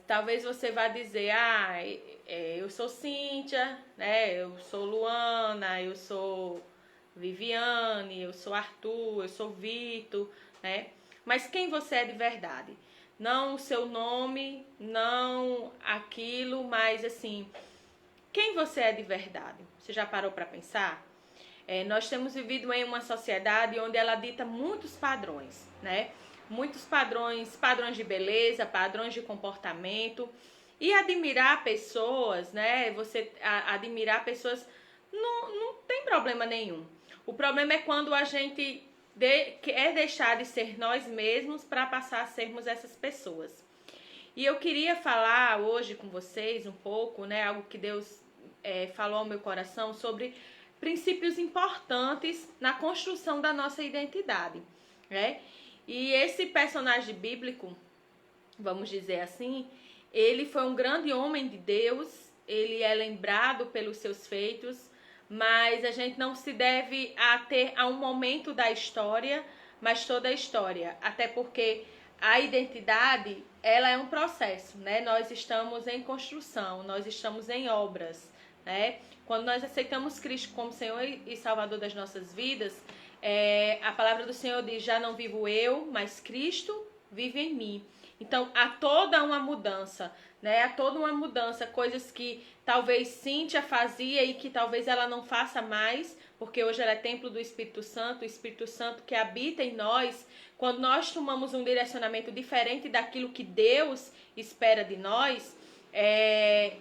Talvez você vá dizer, eu sou Cíntia, né? Eu sou Luana, eu sou Viviane, eu sou Arthur, eu sou Vitor, né? Mas quem você é de verdade? Não o seu nome, não aquilo, mas assim, quem você é de verdade? Você já parou para pensar? Nós temos vivido em uma sociedade onde ela dita muitos padrões, né? Muitos padrões de beleza, padrões de comportamento. E admirar pessoas, né? Você admirar pessoas não tem problema nenhum. O problema é quando a gente quer deixar de ser nós mesmos para passar a sermos essas pessoas. E eu queria falar hoje com vocês um pouco, né? Algo que Deus falou ao meu coração sobre princípios importantes na construção da nossa identidade, né? E esse personagem bíblico, vamos dizer assim, ele foi um grande homem de Deus, ele é lembrado pelos seus feitos, mas a gente não se deve ater a um momento da história, mas toda a história, até porque a identidade, ela é um processo, né? Nós estamos em construção, nós estamos em obras, né? Quando nós aceitamos Cristo como Senhor e Salvador das nossas vidas, a palavra do Senhor diz, já não vivo eu, mas Cristo vive em mim. Então, há toda uma mudança, né? Há toda uma mudança, coisas que talvez Cíntia fazia e que talvez ela não faça mais, porque hoje ela é templo do Espírito Santo, o Espírito Santo que habita em nós. Quando nós tomamos um direcionamento diferente daquilo que Deus espera de nós,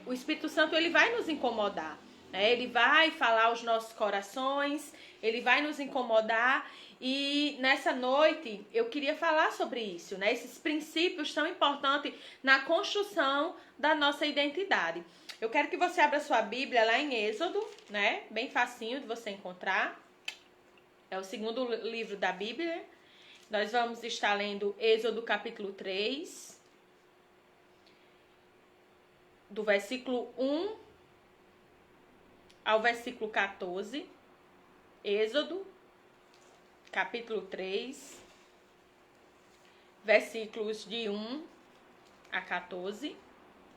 o Espírito Santo ele vai nos incomodar, né? Ele vai falar aos nossos corações, ele vai nos incomodar. E nessa noite eu queria falar sobre isso, né? Esses princípios tão importantes na construção da nossa identidade. Eu quero que você abra sua Bíblia lá em Êxodo, né? Bem facinho de você encontrar. É o segundo livro da Bíblia. Nós vamos estar lendo Êxodo capítulo 3, do versículo 1 ao versículo 14. Êxodo capítulo 3, versículos de 1 a 14.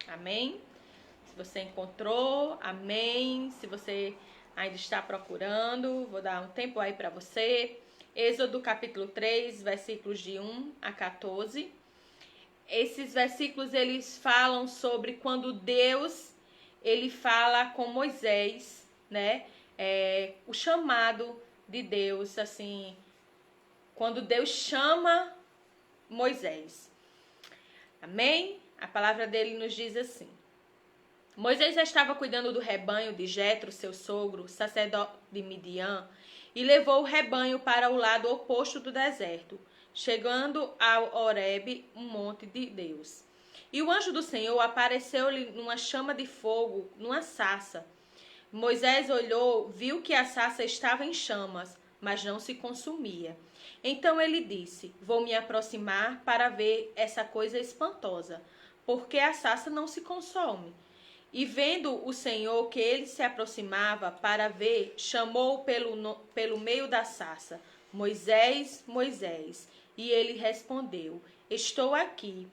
Amém? Se você encontrou, amém. Se você ainda está procurando, vou dar um tempo aí para você. Êxodo capítulo 3, versículos de 1 a 14. Esses versículos, eles falam sobre quando Deus, ele fala com Moisés, né? O chamado de Deus, assim, quando Deus chama Moisés. Amém? A palavra dele nos diz assim: Moisés estava cuidando do rebanho de Jetro, seu sogro, sacerdote de Midian, e levou o rebanho para o lado oposto do deserto, chegando ao Horebe, um monte de Deus. E o anjo do Senhor apareceu-lhe numa chama de fogo, numa sarça. Moisés olhou, viu que a sarça estava em chamas, mas não se consumia. Então ele disse: vou me aproximar para ver essa coisa espantosa, porque a sarça não se consome. E vendo o Senhor que ele se aproximava para ver, chamou pelo meio da sarça: Moisés, Moisés. E ele respondeu: estou aqui.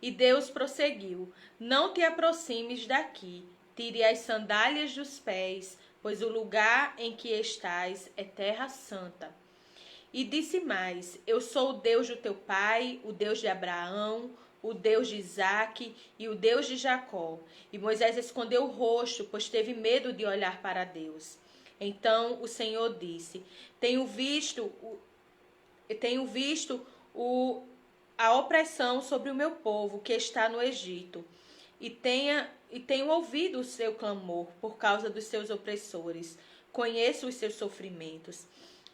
E Deus prosseguiu: não te aproximes daqui, tire as sandálias dos pés, pois o lugar em que estás é terra santa. E disse mais: eu sou o Deus do teu pai, o Deus de Abraão, o Deus de Isaque e o Deus de Jacó. E Moisés escondeu o rosto, pois teve medo de olhar para Deus. Então o Senhor disse: tenho visto a opressão sobre o meu povo que está no Egito, e tenho ouvido o seu clamor por causa dos seus opressores. Conheço os seus sofrimentos.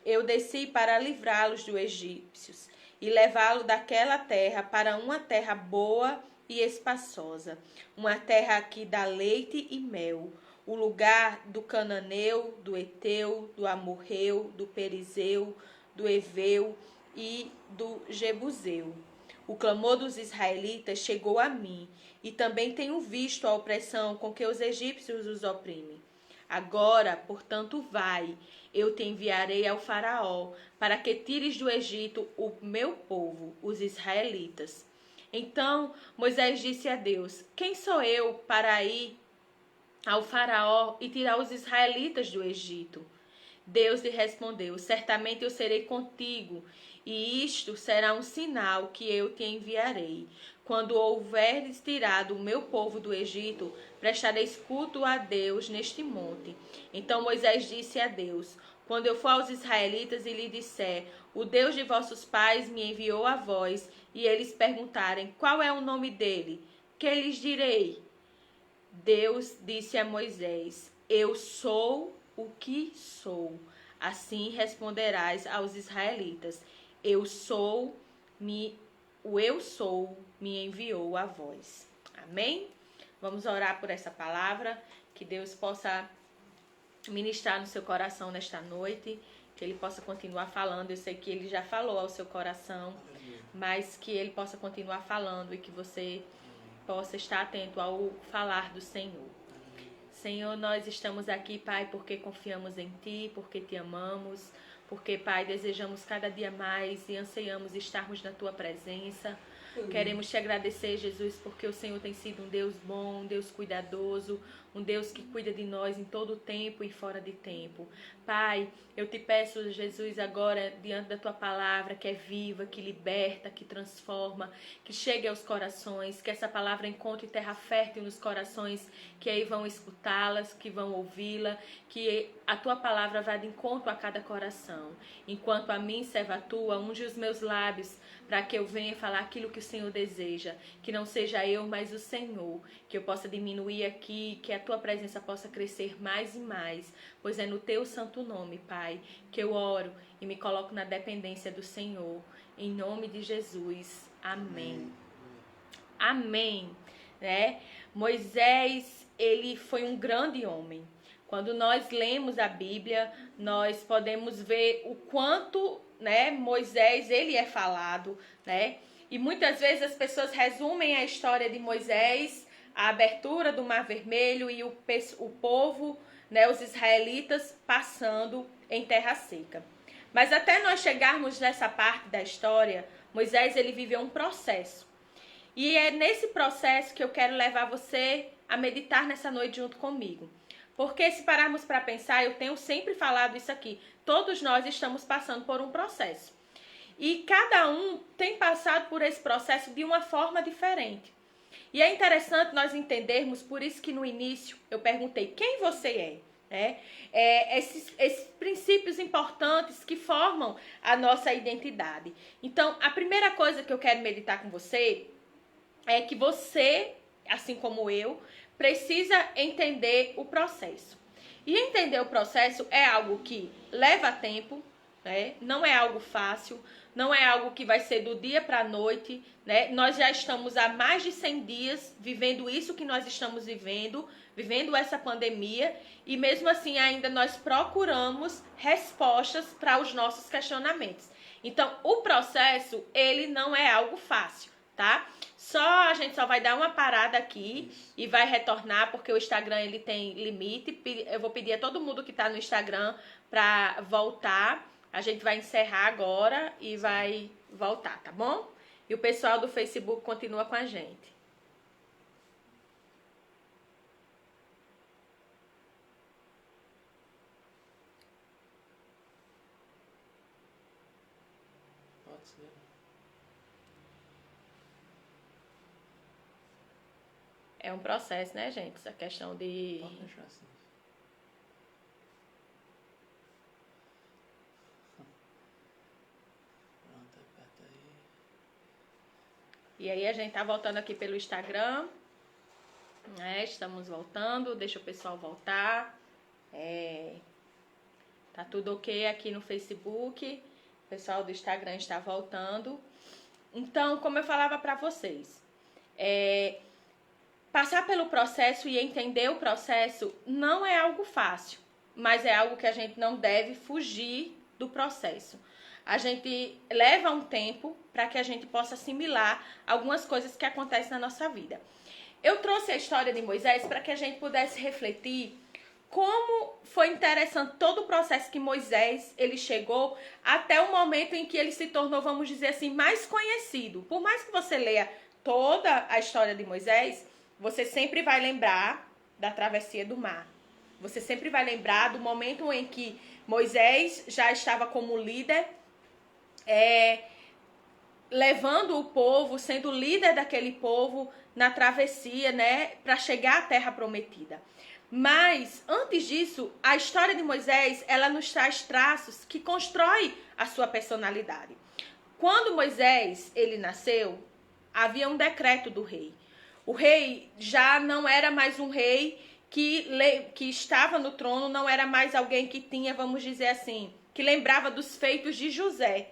Eu desci para livrá-los dos egípcios e levá-lo daquela terra para uma terra boa e espaçosa, uma terra que dá leite e mel, o lugar do cananeu, do eteu, do amorreu, do perizeu, do eveu e do jebuseu. O clamor dos israelitas chegou a mim, e também tenho visto a opressão com que os egípcios os oprimem. Agora, portanto, vai, eu te enviarei ao faraó, para que tires do Egito o meu povo, os israelitas. Então Moisés disse a Deus: quem sou eu para ir ao faraó e tirar os israelitas do Egito? Deus lhe respondeu: certamente eu serei contigo, e isto será um sinal que eu te enviarei. Quando houveres tirado o meu povo do Egito, prestareis culto a Deus neste monte. Então Moisés disse a Deus: quando eu for aos israelitas e lhe disser: o Deus de vossos pais me enviou a vós, e eles perguntarem: qual é o nome dele? Que lhes direi? Deus disse a Moisés: eu sou o que sou. Assim responderás aos israelitas: o eu sou me enviou a vós. Amém? Vamos orar por essa palavra, que Deus possa ministrar no seu coração nesta noite, que Ele possa continuar falando. Eu sei que Ele já falou ao seu coração, mas que Ele possa continuar falando e que você possa estar atento ao falar do Senhor. Senhor, nós estamos aqui, Pai, porque confiamos em Ti, porque Te amamos, porque, Pai, desejamos cada dia mais e anseiamos estarmos na Tua presença. Queremos Te agradecer, Jesus, porque o Senhor tem sido um Deus bom, um Deus cuidadoso, um Deus que cuida de nós em todo o tempo e fora de tempo. Pai, eu Te peço, Jesus, agora, diante da Tua palavra, que é viva, que liberta, que transforma, que chegue aos corações, que essa palavra encontre terra fértil nos corações, que aí vão escutá-las, que vão ouvi-la, que a Tua palavra vá de encontro a cada coração. Enquanto a mim, serva Tua, unge os meus lábios, para que eu venha falar aquilo que o Senhor deseja, que não seja eu, mas o Senhor, que eu possa diminuir aqui, que a Tua presença possa crescer mais e mais, pois é no Teu santo nome, Pai, que eu oro e me coloco na dependência do Senhor, em nome de Jesus. Amém. Amém. Né? Moisés, ele foi um grande homem. Quando nós lemos a Bíblia, nós podemos ver o quanto, né, Moisés, ele é falado, né? E muitas vezes as pessoas resumem a história de Moisés, a abertura do Mar Vermelho e o povo, né, os israelitas, passando em terra seca. Mas até nós chegarmos nessa parte da história, Moisés, ele viveu um processo. E é nesse processo que eu quero levar você a meditar nessa noite junto comigo. Porque se pararmos para pensar, eu tenho sempre falado isso aqui, todos nós estamos passando por um processo. E cada um tem passado por esse processo de uma forma diferente. E é interessante nós entendermos, por isso que no início eu perguntei quem você é. Esses princípios importantes que formam a nossa identidade. Então, a primeira coisa que eu quero meditar com você é que você, assim como eu, precisa entender o processo. E entender o processo é algo que leva tempo, né? Não é algo fácil, não é algo que vai ser do dia para a noite, né? Nós já estamos há mais de 100 dias vivendo isso que nós estamos vivendo essa pandemia, e mesmo assim ainda nós procuramos respostas para os nossos questionamentos. Então, o processo, ele não é algo fácil, tá? A gente só vai dar uma parada aqui e vai retornar, porque o Instagram ele tem limite. Eu vou pedir a todo mundo que está no Instagram para voltar. A gente vai encerrar agora e vai voltar, tá bom? E o pessoal do Facebook continua com a gente. Pode ser. É um processo, né, gente? Essa questão de... Pode deixar assim. Pronto, aperta aí. E aí a gente tá voltando aqui pelo Instagram, né? Estamos voltando, deixa o pessoal voltar. Tá tudo ok aqui no Facebook. O pessoal do Instagram está voltando. Então, como eu falava para vocês, passar pelo processo e entender o processo não é algo fácil, mas é algo que a gente não deve fugir do processo. A gente leva um tempo para que a gente possa assimilar algumas coisas que acontecem na nossa vida. Eu trouxe a história de Moisés para que a gente pudesse refletir como foi interessante todo o processo que Moisés ele chegou até o momento em que ele se tornou, vamos dizer assim, mais conhecido. Por mais que você leia toda a história de Moisés, você sempre vai lembrar da travessia do mar. Você sempre vai lembrar do momento em que Moisés já estava como líder, levando o povo, sendo líder daquele povo na travessia, né, para chegar à terra prometida. Mas, antes disso, a história de Moisés, ela nos traz traços que constroem a sua personalidade. Quando Moisés, ele nasceu, havia um decreto do rei. O rei já não era mais um rei que estava no trono, não era mais alguém que tinha, vamos dizer assim, que lembrava dos feitos de José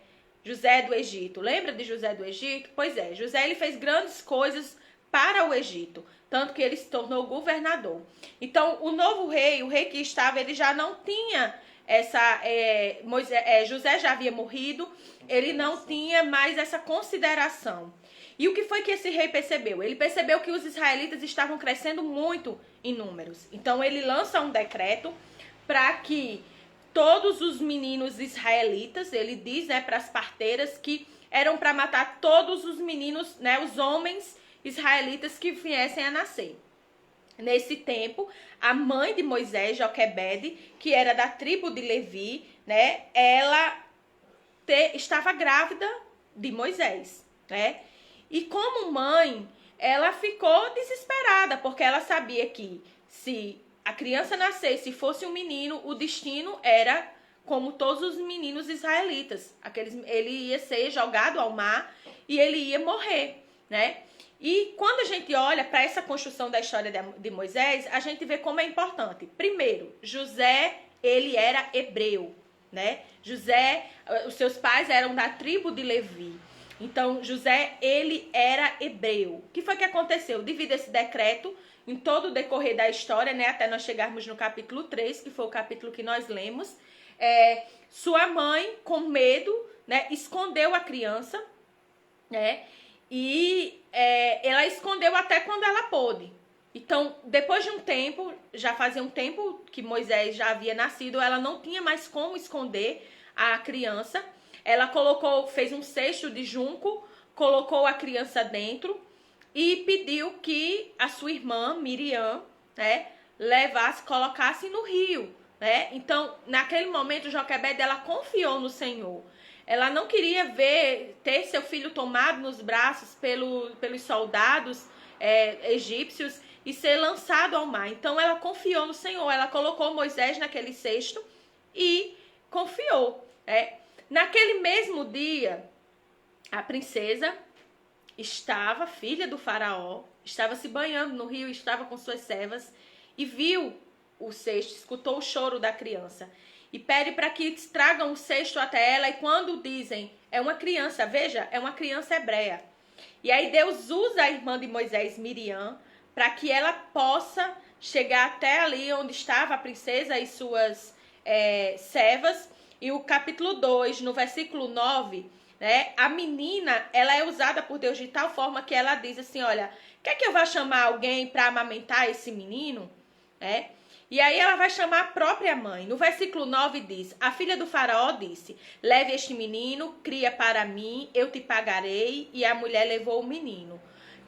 do Egito. Lembra de José do Egito? Pois é, José ele fez grandes coisas para o Egito, tanto que ele se tornou governador. Então, o novo rei, o rei que estava, ele já não tinha essa... José já havia morrido, ele não tinha mais essa consideração. E o que foi que esse rei percebeu? Ele percebeu que os israelitas estavam crescendo muito em números. Então, ele lança um decreto para que todos os meninos israelitas, ele diz, né, para as parteiras que eram para matar todos os meninos, né, os homens israelitas que viessem a nascer. Nesse tempo, a mãe de Moisés, Joquebede, que era da tribo de Levi, né, ela estava grávida de Moisés, né? E como mãe, ela ficou desesperada, porque ela sabia que se a criança nascesse e fosse um menino, o destino era como todos os meninos israelitas. Ele ia ser jogado ao mar e ele ia morrer, né? E quando a gente olha para essa construção da história de Moisés, a gente vê como é importante. Primeiro, José, ele era hebreu, né? José, os seus pais eram da tribo de Levi. Então, José, ele era hebreu. O que foi que aconteceu? Devido a esse decreto, em todo o decorrer da história, né, até nós chegarmos no capítulo 3, que foi o capítulo que nós lemos, sua mãe, com medo, né, escondeu a criança, né, e ela escondeu até quando ela pôde. Então, depois de um tempo, já fazia um tempo que Moisés já havia nascido, ela não tinha mais como esconder a criança. Ela fez um cesto de junco, colocou a criança dentro e pediu que a sua irmã, Miriam, né, colocasse no rio, né? Então, naquele momento, Joquebede, ela confiou no Senhor. Ela não queria ter seu filho tomado nos braços pelos soldados egípcios e ser lançado ao mar. Então, ela confiou no Senhor. Ela colocou Moisés naquele cesto e confiou. Naquele mesmo dia, a princesa filha do faraó, estava se banhando no rio, estava com suas servas e viu o cesto, escutou o choro da criança e pede para que tragam o cesto até ela. E quando dizem, é uma criança, veja, é uma criança hebreia. E aí Deus usa a irmã de Moisés, Miriam, para que ela possa chegar até ali onde estava a princesa e suas servas. E o capítulo 2, no versículo 9, né, a menina, ela é usada por Deus de tal forma que ela diz assim, olha, quer que eu vá chamar alguém para amamentar esse menino? E aí ela vai chamar a própria mãe. No versículo 9 diz, a filha do faraó disse, leve este menino, cria para mim, eu te pagarei. E a mulher levou o menino.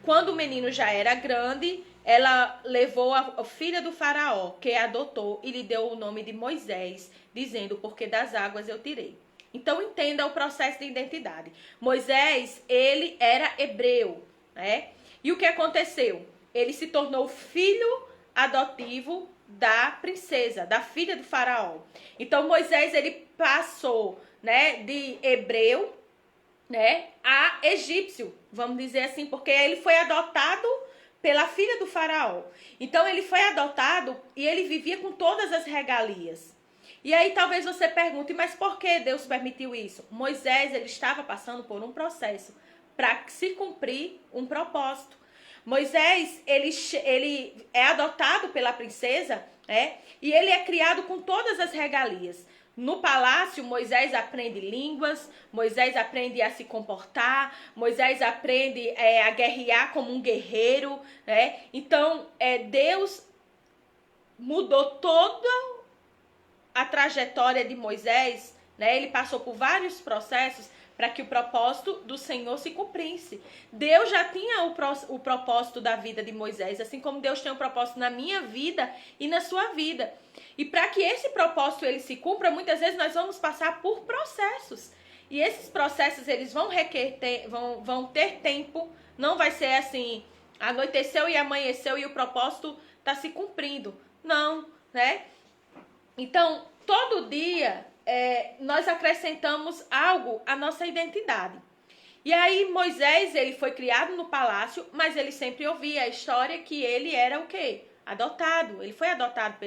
Quando o menino já era grande, ela levou a filha do faraó, que a adotou, e lhe deu o nome de Moisés, dizendo, porque das águas eu tirei. Então entenda o processo de identidade. Moisés, ele era hebreu, né? E o que aconteceu? Ele se tornou filho adotivo da princesa, da filha do faraó. Então Moisés, ele passou, né, de hebreu, né, a egípcio, vamos dizer assim, porque ele foi adotado pela filha do faraó. Então ele foi adotado e ele vivia com todas as regalias. E aí talvez você pergunte, mas por que Deus permitiu isso? Moisés, ele estava passando por um processo para se cumprir um propósito. Moisés, ele é adotado pela princesa, e ele é criado com todas as regalias. No palácio, Moisés aprende línguas, Moisés aprende a se comportar, Moisés aprende a guerrear como um guerreiro, né? Então, Deus mudou toda a trajetória de Moisés, né? Ele passou por vários processos para que o propósito do Senhor se cumprisse. Deus já tinha o propósito da vida de Moisés, assim como Deus tem um propósito na minha vida e na sua vida. E para que esse propósito ele se cumpra, muitas vezes nós vamos passar por processos. E esses processos eles vão vão ter tempo, não vai ser assim, anoiteceu e amanheceu e o propósito está se cumprindo. Não, né? Então, todo dia nós acrescentamos algo à nossa identidade. E aí Moisés, ele foi criado no palácio, mas ele sempre ouvia a história que ele era o quê? Adotado. Ele foi adotado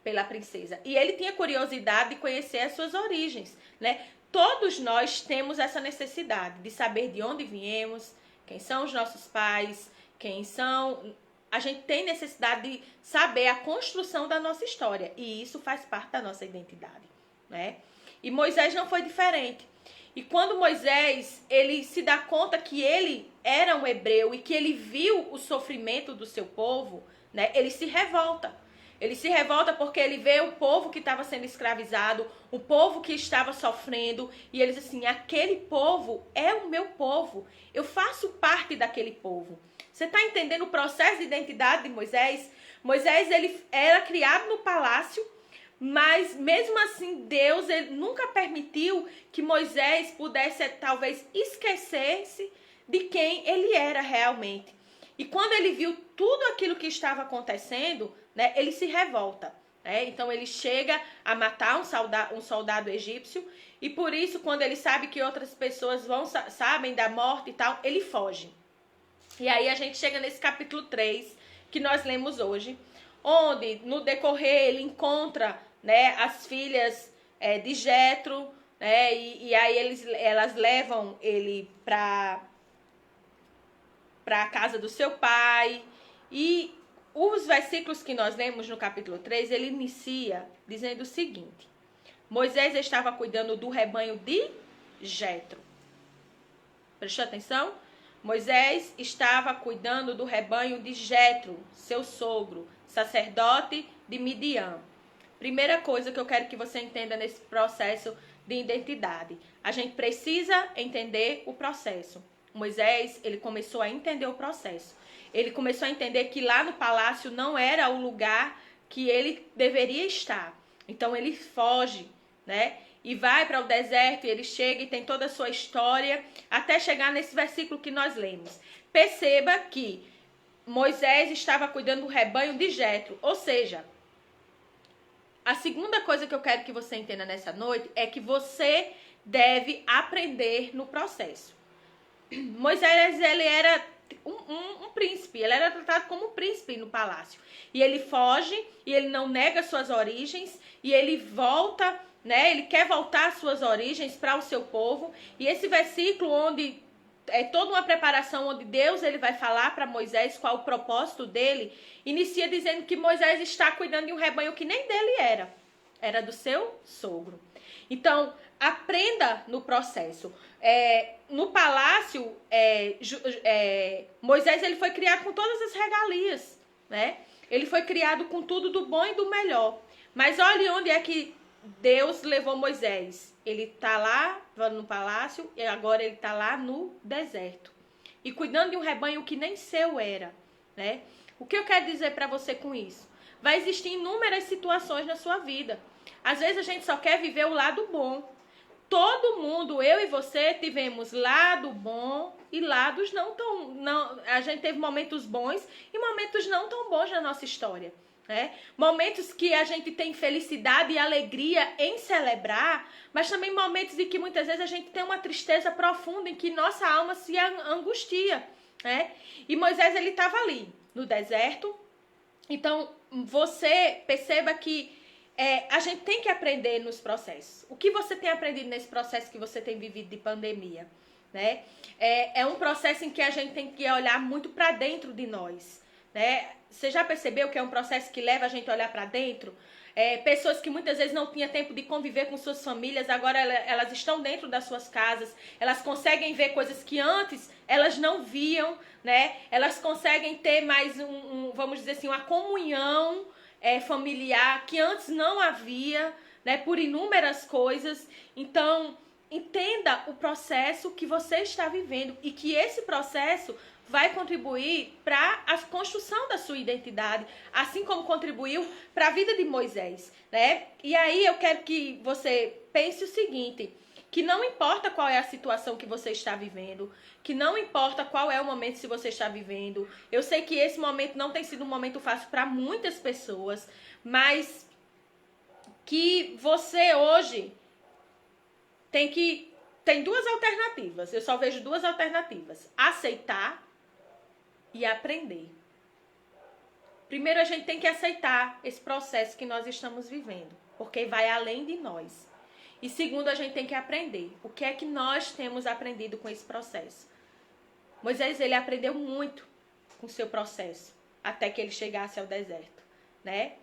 pela princesa. E ele tinha curiosidade de conhecer as suas origens, né? Todos nós temos essa necessidade de saber de onde viemos, quem são os nossos pais, quem são... A gente tem necessidade de saber a construção da nossa história. E isso faz parte da nossa identidade, né? E Moisés não foi diferente. E quando Moisés, ele se dá conta que ele era um hebreu e que ele viu o sofrimento do seu povo, né? Ele se revolta. Ele se revolta porque ele vê o povo que estava sendo escravizado, o povo que estava sofrendo, e ele diz assim, aquele povo é o meu povo, eu faço parte daquele povo. Você está entendendo o processo de identidade de Moisés? Moisés, ele era criado no palácio, mas mesmo assim Deus ele nunca permitiu que Moisés pudesse talvez esquecer-se de quem ele era realmente. E quando ele viu tudo aquilo que estava acontecendo, né, ele se revolta. Então ele chega a matar um soldado egípcio e por isso quando ele sabe que outras pessoas sabem da morte e tal, ele foge. E aí a gente chega nesse capítulo 3 que nós lemos hoje, onde no decorrer ele encontra, né, as filhas de Jetro, né, e aí elas levam ele para a casa do seu pai. E os versículos que nós lemos no capítulo 3, ele inicia dizendo o seguinte: Moisés estava cuidando do rebanho de Jetro. Prestou atenção? Moisés estava cuidando do rebanho de Jetro, seu sogro, sacerdote de Midian. Primeira coisa que eu quero que você entenda nesse processo de identidade. A gente precisa entender o processo. Moisés, ele começou a entender o processo. Ele começou a entender que lá no palácio não era o lugar que ele deveria estar. Então ele foge, né? E vai para o deserto, e ele chega e tem toda a sua história, até chegar nesse versículo que nós lemos. Perceba que Moisés estava cuidando do rebanho de Jetro, ou seja, a segunda coisa que eu quero que você entenda nessa noite é que você deve aprender no processo. Moisés, ele era um príncipe, ele era tratado como um príncipe no palácio. E ele foge, e ele não nega suas origens, e ele volta, né? Ele quer voltar às suas origens para o seu povo. E esse versículo onde é toda uma preparação, onde Deus ele vai falar para Moisés qual o propósito dele, inicia dizendo que Moisés está cuidando de um rebanho que nem dele era do seu sogro. Então, aprenda no processo. No palácio, Moisés ele foi criado com todas as regalias, né? Ele foi criado com tudo do bom e do melhor. Mas olhe onde é que Deus levou Moisés. Ele está lá no palácio e agora ele está lá no deserto. E cuidando de um rebanho que nem seu era, né? O que eu quero dizer para você com isso? Vai existir inúmeras situações na sua vida. Às vezes a gente só quer viver o lado bom. Todo mundo, eu e você, tivemos lado bom e lados não tão... a gente teve momentos bons e momentos não tão bons na nossa história, né? Momentos que a gente tem felicidade e alegria em celebrar, mas também momentos em que muitas vezes a gente tem uma tristeza profunda, em que nossa alma se angustia, né? E Moisés, ele estava ali, no deserto. Então, você perceba que a gente tem que aprender nos processos. O que você tem aprendido nesse processo que você tem vivido de pandemia, né? É um processo em que a gente tem que olhar muito para dentro de nós, né? Você já percebeu que é um processo que leva a gente a olhar para dentro? Pessoas que muitas vezes não tinham tempo de conviver com suas famílias, agora elas estão dentro das suas casas, elas conseguem ver coisas que antes elas não viam, né? Elas conseguem ter mais vamos dizer assim, uma comunhão familiar que antes não havia, né? Por inúmeras coisas. Então, entenda o processo que você está vivendo e que esse processo vai contribuir para a construção da sua identidade, assim como contribuiu para a vida de Moisés, né? E aí eu quero que você pense o seguinte, que não importa qual é a situação que você está vivendo, que não importa qual é o momento que você está vivendo. Eu sei que esse momento não tem sido um momento fácil para muitas pessoas, mas que você hoje tem duas alternativas. Eu só vejo duas alternativas: aceitar e aprender. Primeiro, a gente tem que aceitar esse processo que nós estamos vivendo, porque vai além de nós. E segundo, a gente tem que aprender. O que é que nós temos aprendido com esse processo? Moisés, ele aprendeu muito com o seu processo, até que ele chegasse ao deserto, né?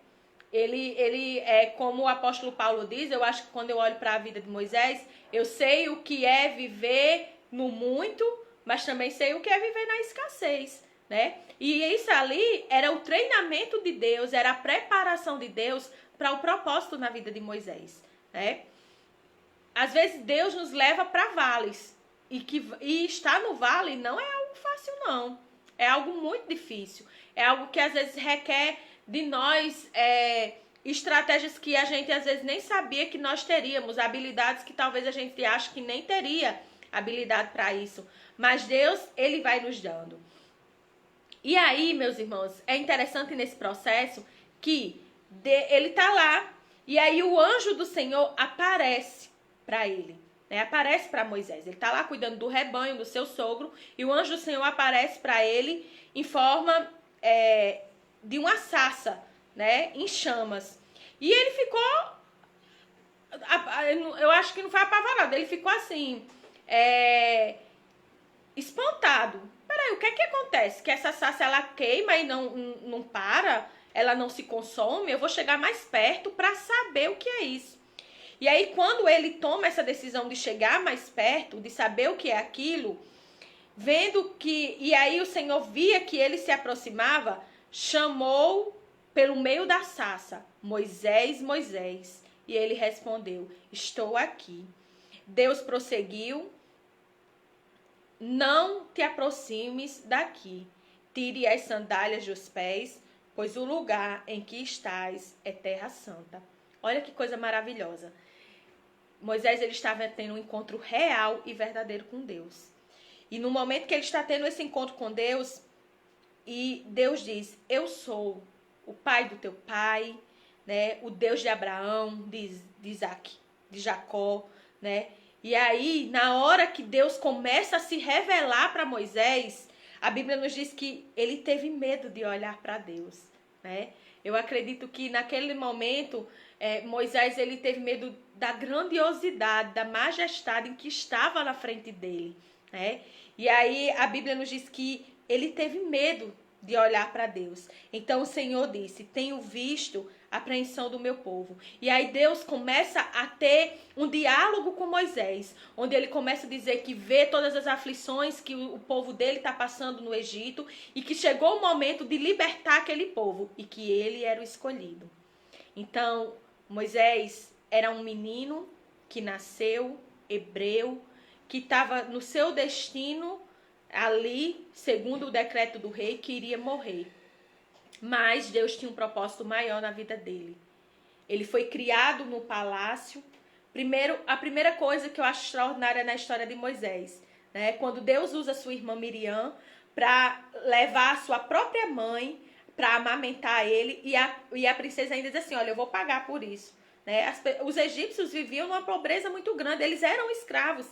Ele como o apóstolo Paulo diz, eu acho que quando eu olho para a vida de Moisés, eu sei o que é viver no muito, mas também sei o que é viver na escassez, né? E isso ali era o treinamento de Deus, era a preparação de Deus para o propósito na vida de Moisés, né? Às vezes Deus nos leva para vales e estar no vale não é algo fácil, não. É algo muito difícil. É algo que às vezes requer de nós estratégias que a gente às vezes nem sabia que nós teríamos, habilidades que talvez a gente ache que nem teria habilidade para isso. Mas Deus, ele vai nos dando. E aí, meus irmãos, é interessante nesse processo que ele está lá e aí o anjo do Senhor aparece para ele, né? Aparece para Moisés. Ele está lá cuidando do rebanho do seu sogro e o anjo do Senhor aparece para ele em forma de uma sarça, né? Em chamas. E ele ficou, eu acho que não foi apavorado, ele ficou assim, espantado. Peraí, o que é que acontece? Que essa sarça ela queima e não para? Ela não se consome? Eu vou chegar mais perto para saber o que é isso. E aí, quando ele toma essa decisão de chegar mais perto, de saber o que é aquilo, vendo que... E aí o Senhor via que ele se aproximava, chamou pelo meio da sarça: Moisés, Moisés. E ele respondeu: estou aqui. Deus prosseguiu: não te aproximes daqui. Tire as sandálias dos pés, pois o lugar em que estás é terra santa. Olha que coisa maravilhosa. Moisés, ele estava tendo um encontro real e verdadeiro com Deus. E no momento que ele está tendo esse encontro com Deus, e Deus diz: eu sou o pai do teu pai, né? O Deus de Abraão, de Isaac, de Jacó, né? E aí, na hora que Deus começa a se revelar para Moisés, A Bíblia nos diz que ele teve medo de olhar para Deus, né? Eu acredito que naquele momento, Moisés ele teve medo da grandiosidade, da majestade em que estava na frente dele, né? E aí a Bíblia nos diz que ele teve medo de olhar para Deus. Então o Senhor disse: tenho visto a apreensão do meu povo. E aí Deus começa a ter um diálogo com Moisés, onde ele começa a dizer que vê todas as aflições que o povo dele está passando no Egito e que chegou o momento de libertar aquele povo e que ele era o escolhido. Então Moisés era um menino que nasceu hebreu, que estava no seu destino ali, segundo o decreto do rei, que iria morrer. Mas Deus tinha um propósito maior na vida dele. Ele foi criado no palácio. Primeiro, a primeira coisa que eu acho extraordinária na história de Moisés, né? Quando Deus usa sua irmã Miriam para levar a sua própria mãe para amamentar ele, e a princesa ainda diz assim: olha, eu vou pagar por isso, né? Os egípcios viviam numa pobreza muito grande, eles eram escravos.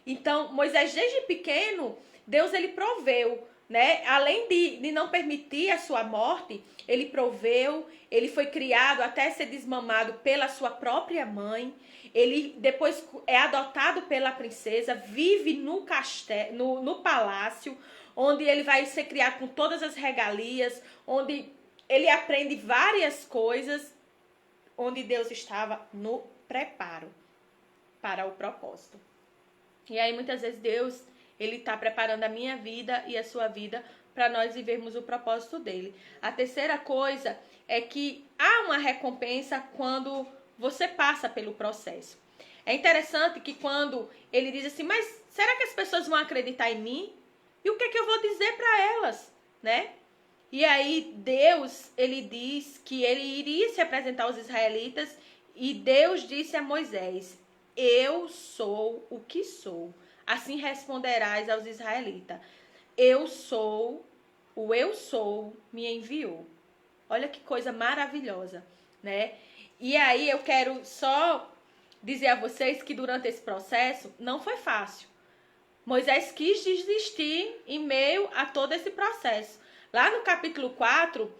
Então, Moisés, desde pequeno, Deus ele proveu, né? Além de não permitir a sua morte, ele proveu, ele foi criado até ser desmamado pela sua própria mãe. Ele depois é adotado pela princesa, vive no castelo, no palácio, onde ele vai ser criado com todas as regalias, onde ele aprende várias coisas, onde Deus estava no preparo para o propósito. E aí muitas vezes Deus, ele está preparando a minha vida e a sua vida para nós vivermos o propósito dele. A terceira coisa é que há uma recompensa quando você passa pelo processo. É interessante que quando ele diz assim: mas será que as pessoas vão acreditar em mim? E o que é que eu vou dizer para elas, né? E aí Deus, ele diz que ele iria se apresentar aos israelitas, e Deus disse a Moisés: eu sou o que sou. Assim responderás aos israelitas: eu sou, o eu sou me enviou. Olha que coisa maravilhosa, né? E aí eu quero só dizer a vocês que durante esse processo não foi fácil. Moisés quis desistir em meio a todo esse processo. Lá no capítulo 4,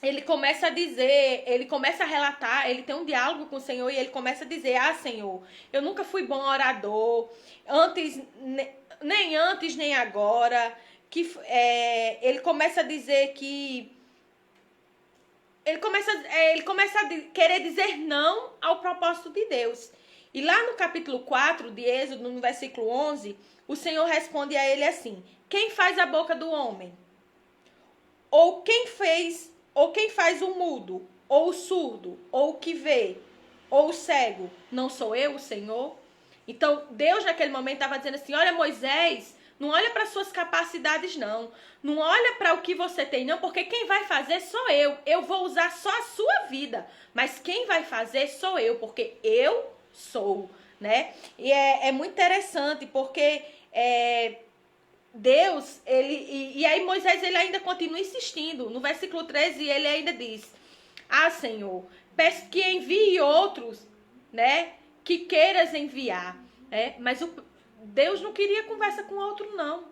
ele começa a dizer, ele começa a relatar, ele tem um diálogo com o Senhor e ele começa a dizer: ah, Senhor, eu nunca fui bom orador, nem antes nem agora. Ele começa a dizer que ele começa a querer dizer não ao propósito de Deus. E lá no capítulo 4 de Êxodo, no versículo 11, o Senhor responde a ele assim: quem faz a boca do homem? Ou quem faz o mudo, ou o surdo, ou o que vê, ou o cego? Não sou eu, o Senhor? Então, Deus naquele momento estava dizendo assim: olha, Moisés, não olha para suas capacidades, não. Não olha para o que você tem, não, porque quem vai fazer sou eu. Eu vou usar só a sua vida, mas quem vai fazer sou eu, porque eu sou, né? E é muito interessante, porque Deus, e aí Moisés, ele ainda continua insistindo. No versículo 13, ele ainda diz: ah, Senhor, peço que envie outros, né, que queiras enviar, né? Mas Deus não queria conversa com outro, não.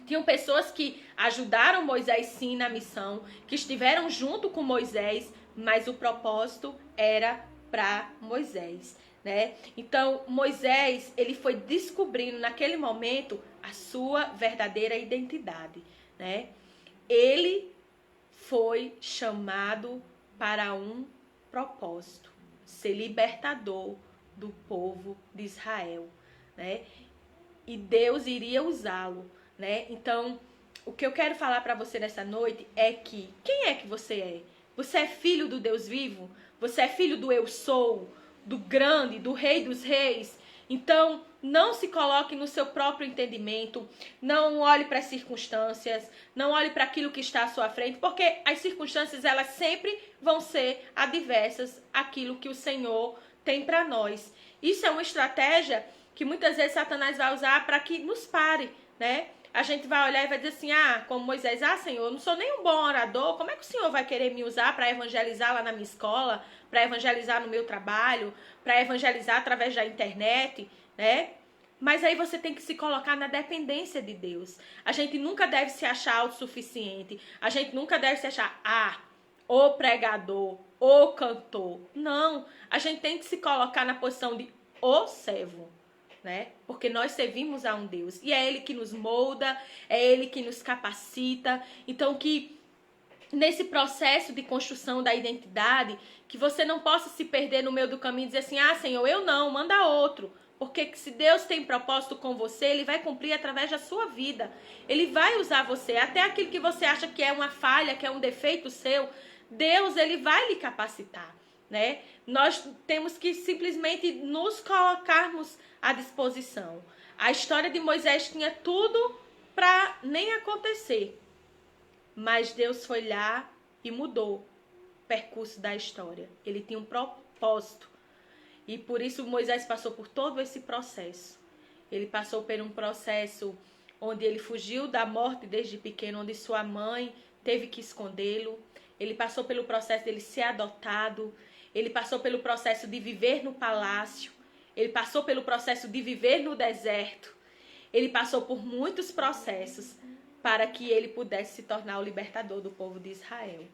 Tinham pessoas que ajudaram Moisés sim na missão, que estiveram junto com Moisés, mas o propósito era para Moisés, né? Então Moisés, ele foi descobrindo naquele momento a sua verdadeira identidade, né? Ele foi chamado para um propósito: ser libertador do povo de Israel, né? E Deus iria usá-lo, né? Então, o que eu quero falar para você nessa noite é que quem é que você é? Você é filho do Deus vivo? Você é filho do eu sou, do grande, do Rei dos Reis? Então, não se coloque no seu próprio entendimento, não olhe para as circunstâncias, não olhe para aquilo que está à sua frente, porque as circunstâncias, elas sempre vão ser adversas àquilo que o Senhor tem para nós. Isso é uma estratégia que muitas vezes Satanás vai usar para que nos pare, né? A gente vai olhar e vai dizer assim: ah, como Moisés: ah, Senhor, eu não sou nem um bom orador, como é que o Senhor vai querer me usar para evangelizar lá na minha escola, para evangelizar no meu trabalho, para evangelizar através da internet, né? Mas aí você tem que se colocar na dependência de Deus. A gente nunca deve se achar autossuficiente. A gente nunca deve se achar, o pregador, o cantor. Não, a gente tem que se colocar na posição de o servo, né? Porque nós servimos a um Deus. E é Ele que nos molda, é Ele que nos capacita. Então que nesse processo de construção da identidade, que você não possa se perder no meio do caminho e dizer assim, Senhor, eu não, manda outro. Porque se Deus tem propósito com você, Ele vai cumprir através da sua vida. Ele vai usar você. Até aquilo que você acha que é uma falha, que é um defeito seu, Deus, Ele vai lhe capacitar, né? Nós temos que simplesmente nos colocarmos à disposição. A história de Moisés tinha tudo para nem acontecer. Mas Deus foi lá e mudou o percurso da história. Ele tinha um propósito. E por isso Moisés passou por todo esse processo. Ele passou por um processo onde ele fugiu da morte desde pequeno, onde sua mãe teve que escondê-lo. Ele passou pelo processo dele ser adotado. Ele passou pelo processo de viver no palácio. Ele passou pelo processo de viver no deserto. Ele passou por muitos processos para que ele pudesse se tornar o libertador do povo de Israel,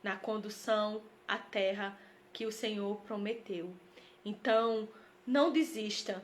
na condução à terra que o Senhor prometeu. Então, não desista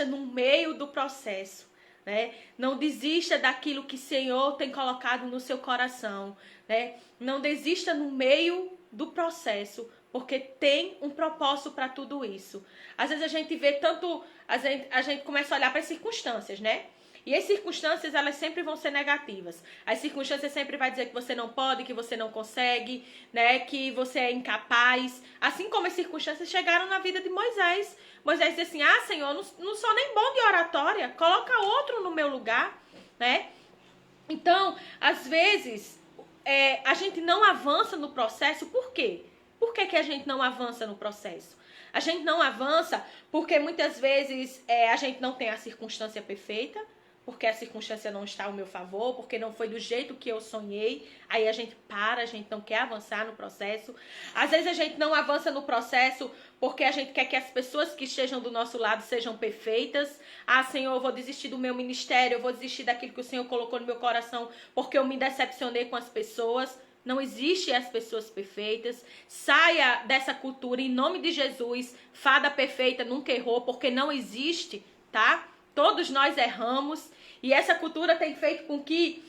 no meio do processo, né? Não desista daquilo que o Senhor tem colocado no seu coração, né? Não desista no meio do processo, porque tem um propósito para tudo isso. Às vezes a gente vê tanto, a gente começa a olhar para as circunstâncias, né? E as circunstâncias, elas sempre vão ser negativas. As circunstâncias sempre vai dizer que você não pode, que você não consegue, né? Que você é incapaz. Assim como as circunstâncias chegaram na vida de Moisés. Moisés disse assim, Senhor, não sou nem bom de oratória. Coloca outro no meu lugar, né? Então, às vezes, a gente não avança no processo. Por quê? Por que a gente não avança no processo? A gente não avança porque muitas vezes a gente não tem a circunstância perfeita, porque a circunstância não está ao meu favor, porque não foi do jeito que eu sonhei. Aí a gente para, a gente não quer avançar no processo. Às vezes a gente não avança no processo porque a gente quer que as pessoas que estejam do nosso lado sejam perfeitas. Senhor, eu vou desistir do meu ministério, eu vou desistir daquilo que o Senhor colocou no meu coração porque eu me decepcionei com as pessoas. Não existe as pessoas perfeitas. Saia dessa cultura em nome de Jesus. Fada perfeita nunca errou, porque não existe, tá? Todos nós erramos. E essa cultura tem feito com que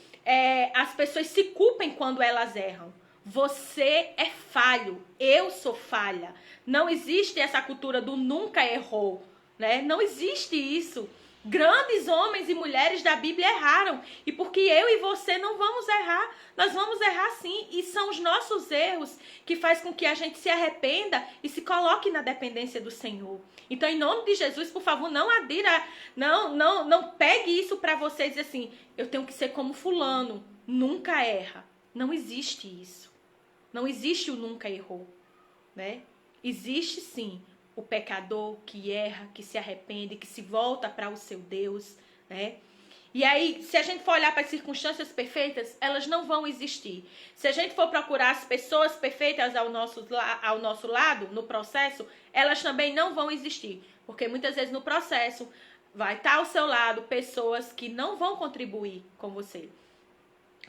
as pessoas se culpem quando elas erram. Você é falho. Eu sou falha. Não existe essa cultura do nunca errou, né? Não existe isso. Grandes homens e mulheres da Bíblia erraram. E porque eu e você não vamos errar, nós vamos errar sim. E são os nossos erros que faz com que a gente se arrependa e se coloque na dependência do Senhor. Então, em nome de Jesus, por favor, não adira, não pegue isso para você e dizer assim, eu tenho que ser como fulano, nunca erra. Não existe isso. Não existe o nunca errou, né? Existe sim o pecador que erra, que se arrepende, que se volta para o seu Deus, né? E aí, se a gente for olhar para as circunstâncias perfeitas, elas não vão existir. Se a gente for procurar as pessoas perfeitas ao nosso lado, no processo, elas também não vão existir. Porque muitas vezes no processo vai estar ao seu lado pessoas que não vão contribuir com você.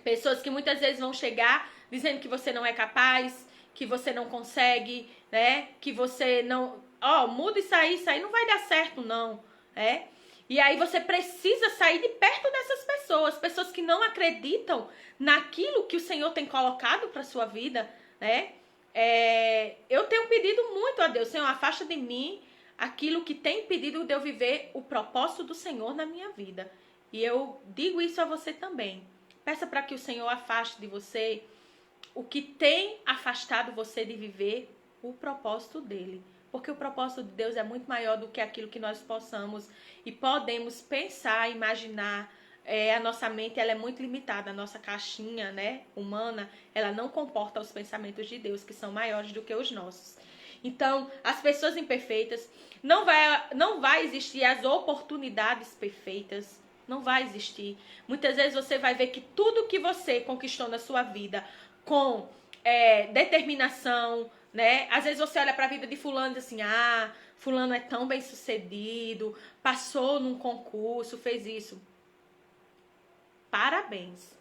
Pessoas que muitas vezes vão chegar dizendo que você não é capaz, que você não consegue, né? Que você não... muda isso aí não vai dar certo, não. E aí você precisa sair de perto dessas pessoas. Pessoas que não acreditam naquilo que o Senhor tem colocado para a sua vida, né? Eu tenho pedido muito a Deus, Senhor, afasta de mim aquilo que tem impedido de eu viver o propósito do Senhor na minha vida. E eu digo isso a você também. Peça para que o Senhor afaste de você o que tem afastado você de viver o propósito dele. Porque o propósito de Deus é muito maior do que aquilo que nós possamos e podemos pensar, imaginar. A nossa mente ela é muito limitada, a nossa caixinha, né, humana, ela não comporta os pensamentos de Deus, que são maiores do que os nossos. Então, as pessoas imperfeitas, não vai existir as oportunidades perfeitas, não vai existir. Muitas vezes você vai ver que tudo que você conquistou na sua vida com determinação, né? Às vezes você olha para a vida de fulano e diz assim, fulano é tão bem sucedido, passou num concurso, fez isso. Parabéns.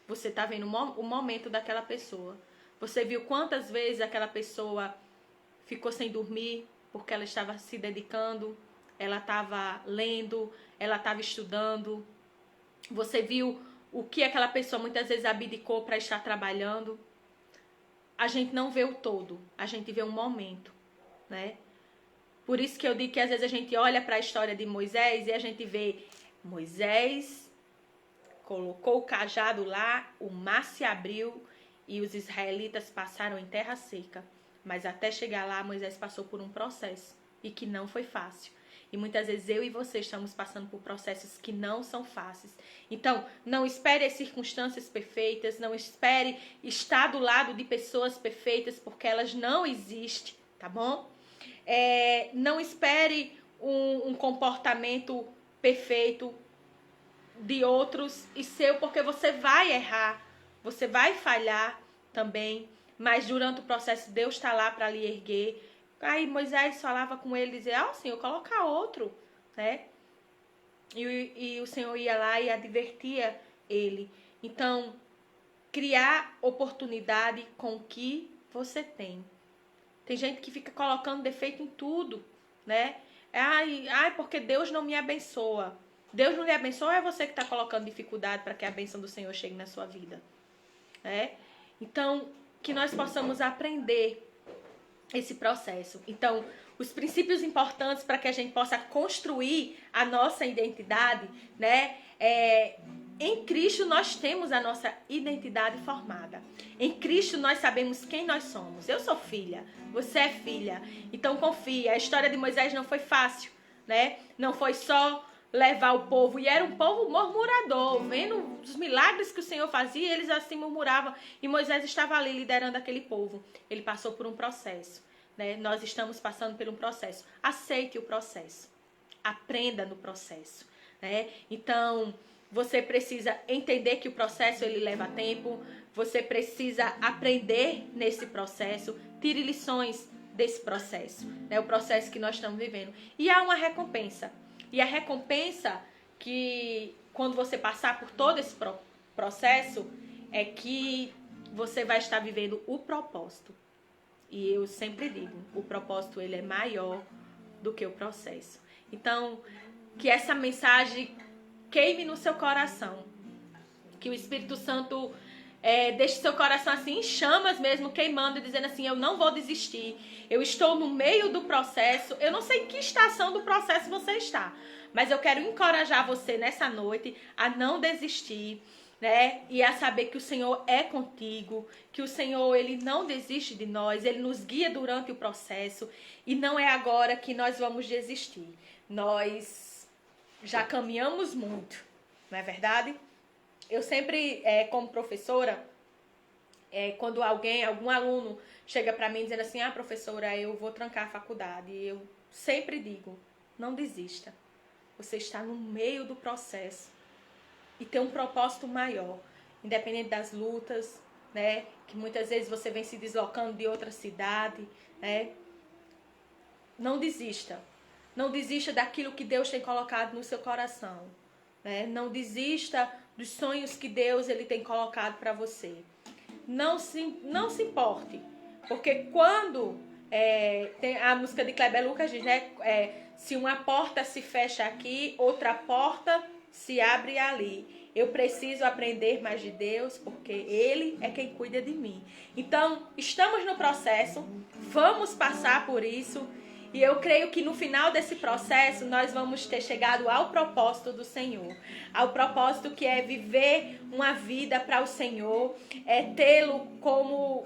Você está vendo o momento daquela pessoa. Você viu quantas vezes aquela pessoa ficou sem dormir porque ela estava se dedicando, ela estava lendo, ela estava estudando. Você viu o que aquela pessoa muitas vezes abdicou para estar trabalhando. A gente não vê o todo, a gente vê um momento, né? Por isso que eu digo que às vezes a gente olha para a história de Moisés e a gente vê Moisés colocou o cajado lá, o mar se abriu e os israelitas passaram em terra seca. Mas até chegar lá, Moisés passou por um processo e que não foi fácil. E muitas vezes eu e você estamos passando por processos que não são fáceis. Então, não espere as circunstâncias perfeitas, não espere estar do lado de pessoas perfeitas, porque elas não existem, tá bom? Não espere um comportamento perfeito de outros e seu, porque você vai errar, você vai falhar também, mas durante o processo Deus está lá para lhe erguer. Aí Moisés falava com ele, dizia, Senhor, coloca outro, né? E o Senhor ia lá e advertia ele. Então, criar oportunidade com o que você tem. Tem gente que fica colocando defeito em tudo, né? Porque Deus não me abençoa. Deus não lhe abençoa ou é você que está colocando dificuldade para que a bênção do Senhor chegue na sua vida? Né? Então, que nós possamos aprender esse processo. Então, os princípios importantes para que a gente possa construir a nossa identidade, né? Em Cristo nós temos a nossa identidade formada. Em Cristo nós sabemos quem nós somos. Eu sou filha, você é filha. Então confie. A história de Moisés não foi fácil, né? Não foi só levar o povo. E era um povo murmurador. Vendo os milagres que o Senhor fazia, eles assim murmuravam. E Moisés estava ali liderando aquele povo. Ele passou por um processo, né? Nós estamos passando por um processo. Aceite o processo. Aprenda no processo, né? Então, você precisa entender que o processo ele leva tempo. Você precisa aprender nesse processo. Tire lições desse processo, né? O processo que nós estamos vivendo. E há uma recompensa. E a recompensa que quando você passar por todo esse processo é que você vai estar vivendo o propósito. E eu sempre digo, o propósito ele é maior do que o processo. Então, que essa mensagem queime no seu coração. Que o Espírito Santo deixe seu coração assim em chamas mesmo, queimando e dizendo assim, eu não vou desistir. Eu estou no meio do processo. Eu não sei em que estação do processo você está. Mas eu quero encorajar você nessa noite a não desistir, né? E a saber que o Senhor é contigo. Que o Senhor, Ele não desiste de nós. Ele nos guia durante o processo. E não é agora que nós vamos desistir. Nós já caminhamos muito, não é verdade? Eu sempre, como professora, quando algum aluno chega para mim dizendo assim, professora, eu vou trancar a faculdade, eu sempre digo, não desista. Você está no meio do processo e tem um propósito maior, independente das lutas, né? Que muitas vezes você vem se deslocando de outra cidade, né? Não desista. Não desista daquilo que Deus tem colocado no seu coração, né? Não desista dos sonhos que Deus ele tem colocado para você. Não se importe, porque quando tem a música de Kleber Lucas diz, né? Se uma porta se fecha aqui, outra porta se abre ali. Eu preciso aprender mais de Deus, porque Ele é quem cuida de mim. Então, estamos no processo, vamos passar por isso. E eu creio que no final desse processo nós vamos ter chegado ao propósito do Senhor. Ao propósito que é viver uma vida para o Senhor, tê-lo como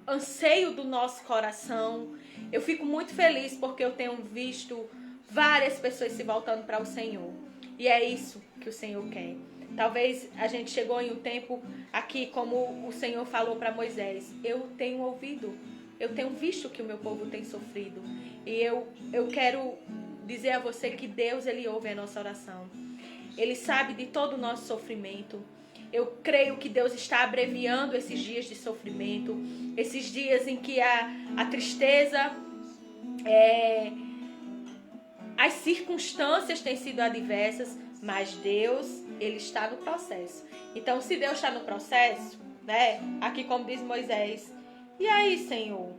anseio do nosso coração. Eu fico muito feliz porque eu tenho visto várias pessoas se voltando para o Senhor. E é isso que o Senhor quer. Talvez a gente chegou em um tempo aqui, como o Senhor falou para Moisés. Eu tenho ouvido, eu tenho visto que o meu povo tem sofrido. E eu quero dizer a você que Deus, Ele ouve a nossa oração. Ele sabe de todo o nosso sofrimento. Eu creio que Deus está abreviando esses dias de sofrimento. Esses dias em que a tristeza As circunstâncias têm sido adversas, mas Deus, Ele está no processo. Então, se Deus está no processo, né? Aqui como diz Moisés, e aí, Senhor?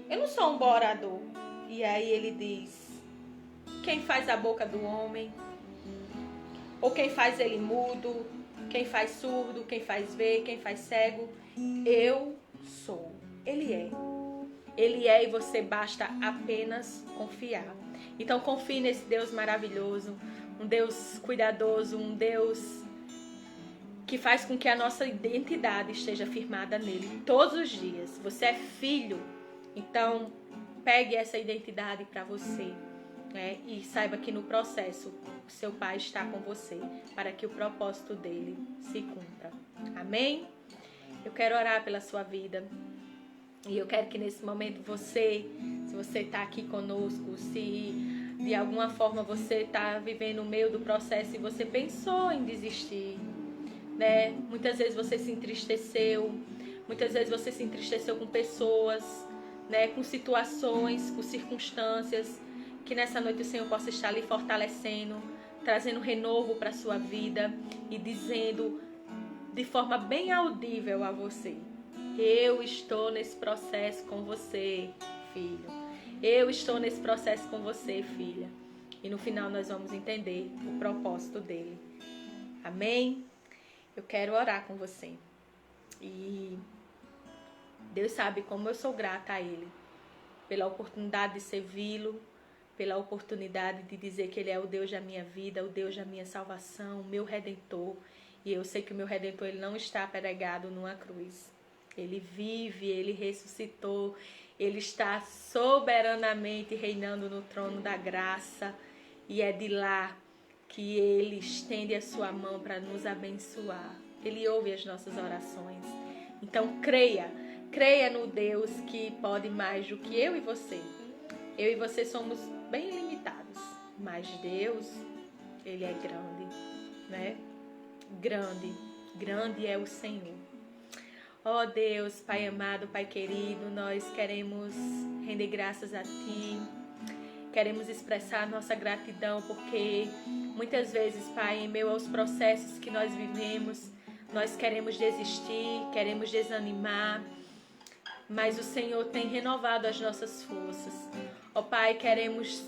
Eu não sou um bom orador. E aí ele diz, quem faz a boca do homem? Ou quem faz ele mudo? Quem faz surdo? Quem faz ver? Quem faz cego? Eu sou. Ele é. Ele é e você basta apenas confiar. Então confie nesse Deus maravilhoso, um Deus cuidadoso, um Deus que faz com que a nossa identidade esteja firmada nele todos os dias. Você é filho, então pegue essa identidade para você, né? E saiba que no processo o seu Pai está com você para que o propósito dele se cumpra. Amém? Eu quero orar pela sua vida. E eu quero que nesse momento você, se você está aqui conosco, se de alguma forma você está vivendo o meio do processo e você pensou em desistir, né? Muitas vezes você se entristeceu, muitas vezes você se entristeceu com pessoas, né? Com situações, com circunstâncias, que nessa noite o Senhor possa estar lhe fortalecendo, trazendo renovo para a sua vida e dizendo de forma bem audível a você: eu estou nesse processo com você, filho. Eu estou nesse processo com você, filha. E no final nós vamos entender o propósito dele. Amém? Eu quero orar com você. E Deus sabe como eu sou grata a Ele pela oportunidade de servi-lo, pela oportunidade de dizer que Ele é o Deus da minha vida, o Deus da minha salvação, o meu Redentor. E eu sei que o meu Redentor, Ele não está pregado numa cruz. Ele vive, Ele ressuscitou, Ele está soberanamente reinando no trono da graça. E é de lá que Ele estende a sua mão para nos abençoar. Ele ouve as nossas orações. Então creia no Deus que pode mais do que eu e você. Eu e você somos bem limitados, mas Deus, Ele é grande, né? Grande é o Senhor. Ó Deus, Pai amado, Pai querido, nós queremos render graças a Ti. Queremos expressar nossa gratidão porque muitas vezes, Pai, em meio aos processos que nós vivemos, nós queremos desistir, queremos desanimar, mas o Senhor tem renovado as nossas forças. Ó Pai, queremos,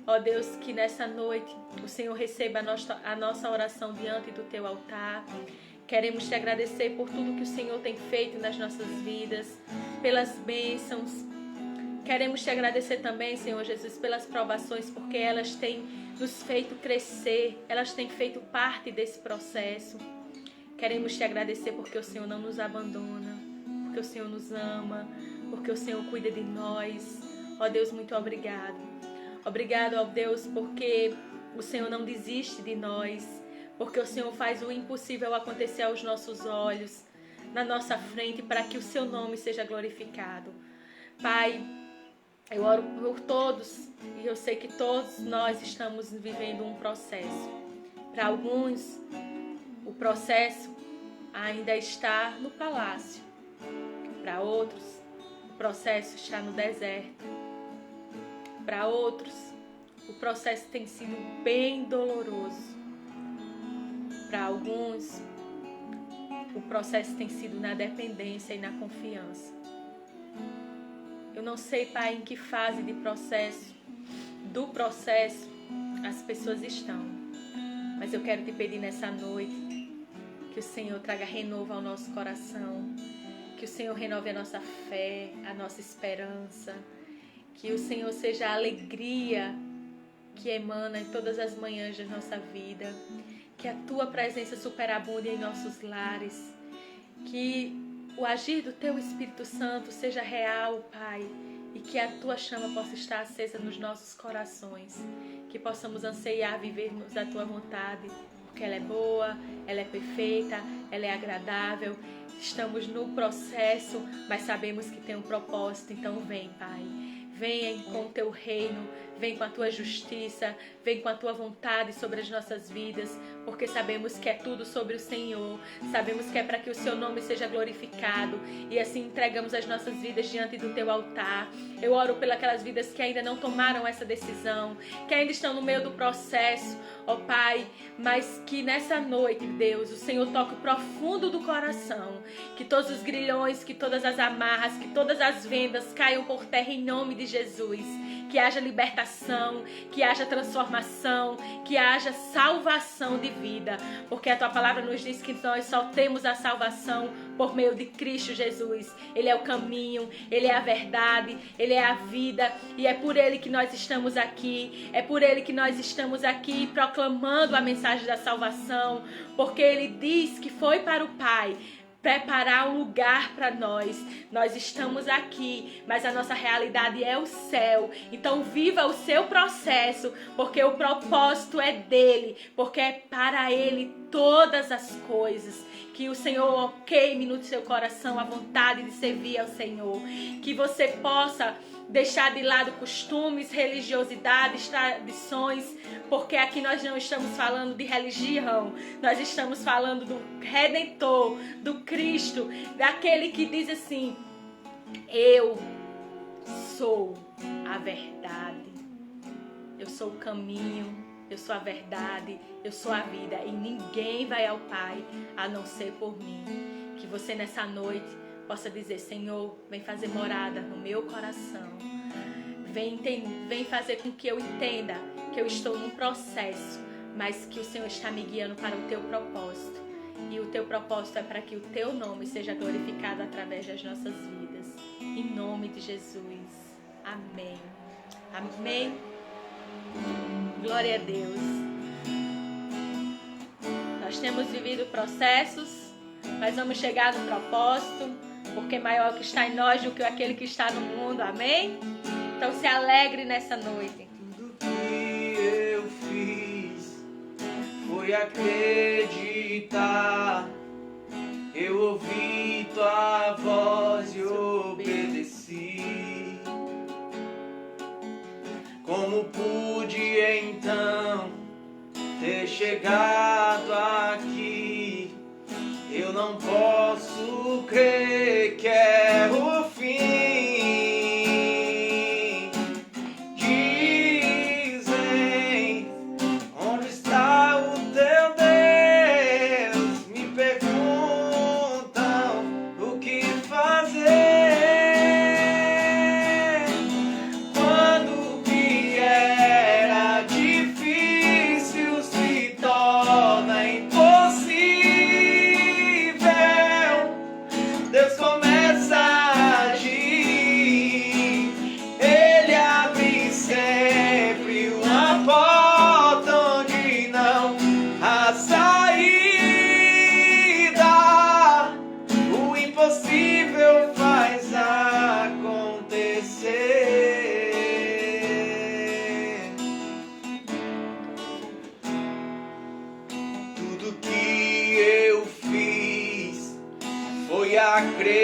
ó Deus, que nessa noite o Senhor receba a nossa oração diante do Teu altar. Queremos Te agradecer por tudo que o Senhor tem feito nas nossas vidas, pelas bênçãos. Queremos Te agradecer também, Senhor Jesus, pelas provações, porque elas têm nos feito crescer, elas têm feito parte desse processo. Queremos Te agradecer porque o Senhor não nos abandona, porque o Senhor nos ama, porque o Senhor cuida de nós. Ó Deus, muito obrigado. Obrigado, ó Deus, porque o Senhor não desiste de nós, porque o Senhor faz o impossível acontecer aos nossos olhos, na nossa frente, para que o Seu nome seja glorificado. Pai, eu oro por todos e eu sei que todos nós estamos vivendo um processo. Para alguns, o processo ainda está no palácio. Para outros, o processo está no deserto. Para outros, o processo tem sido bem doloroso. Para alguns, o processo tem sido na dependência e na confiança. Eu não sei, Pai, em que fase do processo as pessoas estão. Mas eu quero Te pedir nessa noite que o Senhor traga renovo ao nosso coração, que o Senhor renove a nossa fé, a nossa esperança, que o Senhor seja a alegria que emana em todas as manhãs da nossa vida, que a Tua presença superabunde em nossos lares, que o agir do Teu Espírito Santo seja real, Pai, e que a Tua chama possa estar acesa nos nossos corações, que possamos anseiar vivermos a Tua vontade, porque ela é boa, ela é perfeita, ela é agradável. Estamos no processo, mas sabemos que tem um propósito, então vem, Pai. Vem com o teu reino, vem com a tua justiça, vem com a tua vontade sobre as nossas vidas, porque sabemos que é tudo sobre o Senhor, sabemos que é para que o seu nome seja glorificado, e assim entregamos as nossas vidas diante do teu altar. Eu oro pelas vidas que ainda não tomaram essa decisão, que ainda estão no meio do processo, ó Pai, mas que nessa noite, Deus, o Senhor toque o profundo do coração, que todos os grilhões, que todas as amarras, que todas as vendas caiam por terra em nome de Jesus, que haja libertação, que haja transformação, que haja salvação de vida, porque a tua palavra nos diz que nós só temos a salvação por meio de Cristo Jesus. Ele é o caminho, Ele é a verdade, Ele é a vida, e é por Ele que nós estamos aqui, é por Ele que nós estamos aqui proclamando a mensagem da salvação, porque Ele diz que foi para o Pai preparar um lugar para nós. Nós estamos aqui, mas a nossa realidade é o céu. Então viva o seu processo, porque o propósito é dele, porque é para ele todas as coisas. Que o Senhor queime no seu coração a vontade de servir ao Senhor. Que você possa deixar de lado costumes, religiosidades, tradições, porque aqui nós não estamos falando de religião, nós estamos falando do Redentor, do Cristo, daquele que diz assim: eu sou a verdade, eu sou o caminho, eu sou a verdade, eu sou a vida, e ninguém vai ao Pai a não ser por mim. Que você nessa noite possa dizer: Senhor, vem fazer morada no meu coração. Vem fazer com que eu entenda que eu estou num processo, mas que o Senhor está me guiando para o teu propósito. E o teu propósito é para que o teu nome seja glorificado através das nossas vidas. Em nome de Jesus. Amém. Amém. Glória a Deus. Nós temos vivido processos, mas vamos chegar no propósito, porque maior é o que está em nós do que aquele que está no mundo. Amém? Então se alegre nessa noite. Tudo que eu fiz foi acreditar. Eu ouvi tua voz e obedeci. Como pude então ter chegado aqui? Eu não posso crer que é o fim. Dizem, onde está o teu Deus? Me perguntam o que fazer. Quando o que era difícil se torna impossível, Deus começa a agir. Ele abre sempre uma porta onde não há saída. O impossível faz acontecer. Tudo que eu fiz foi acreditar.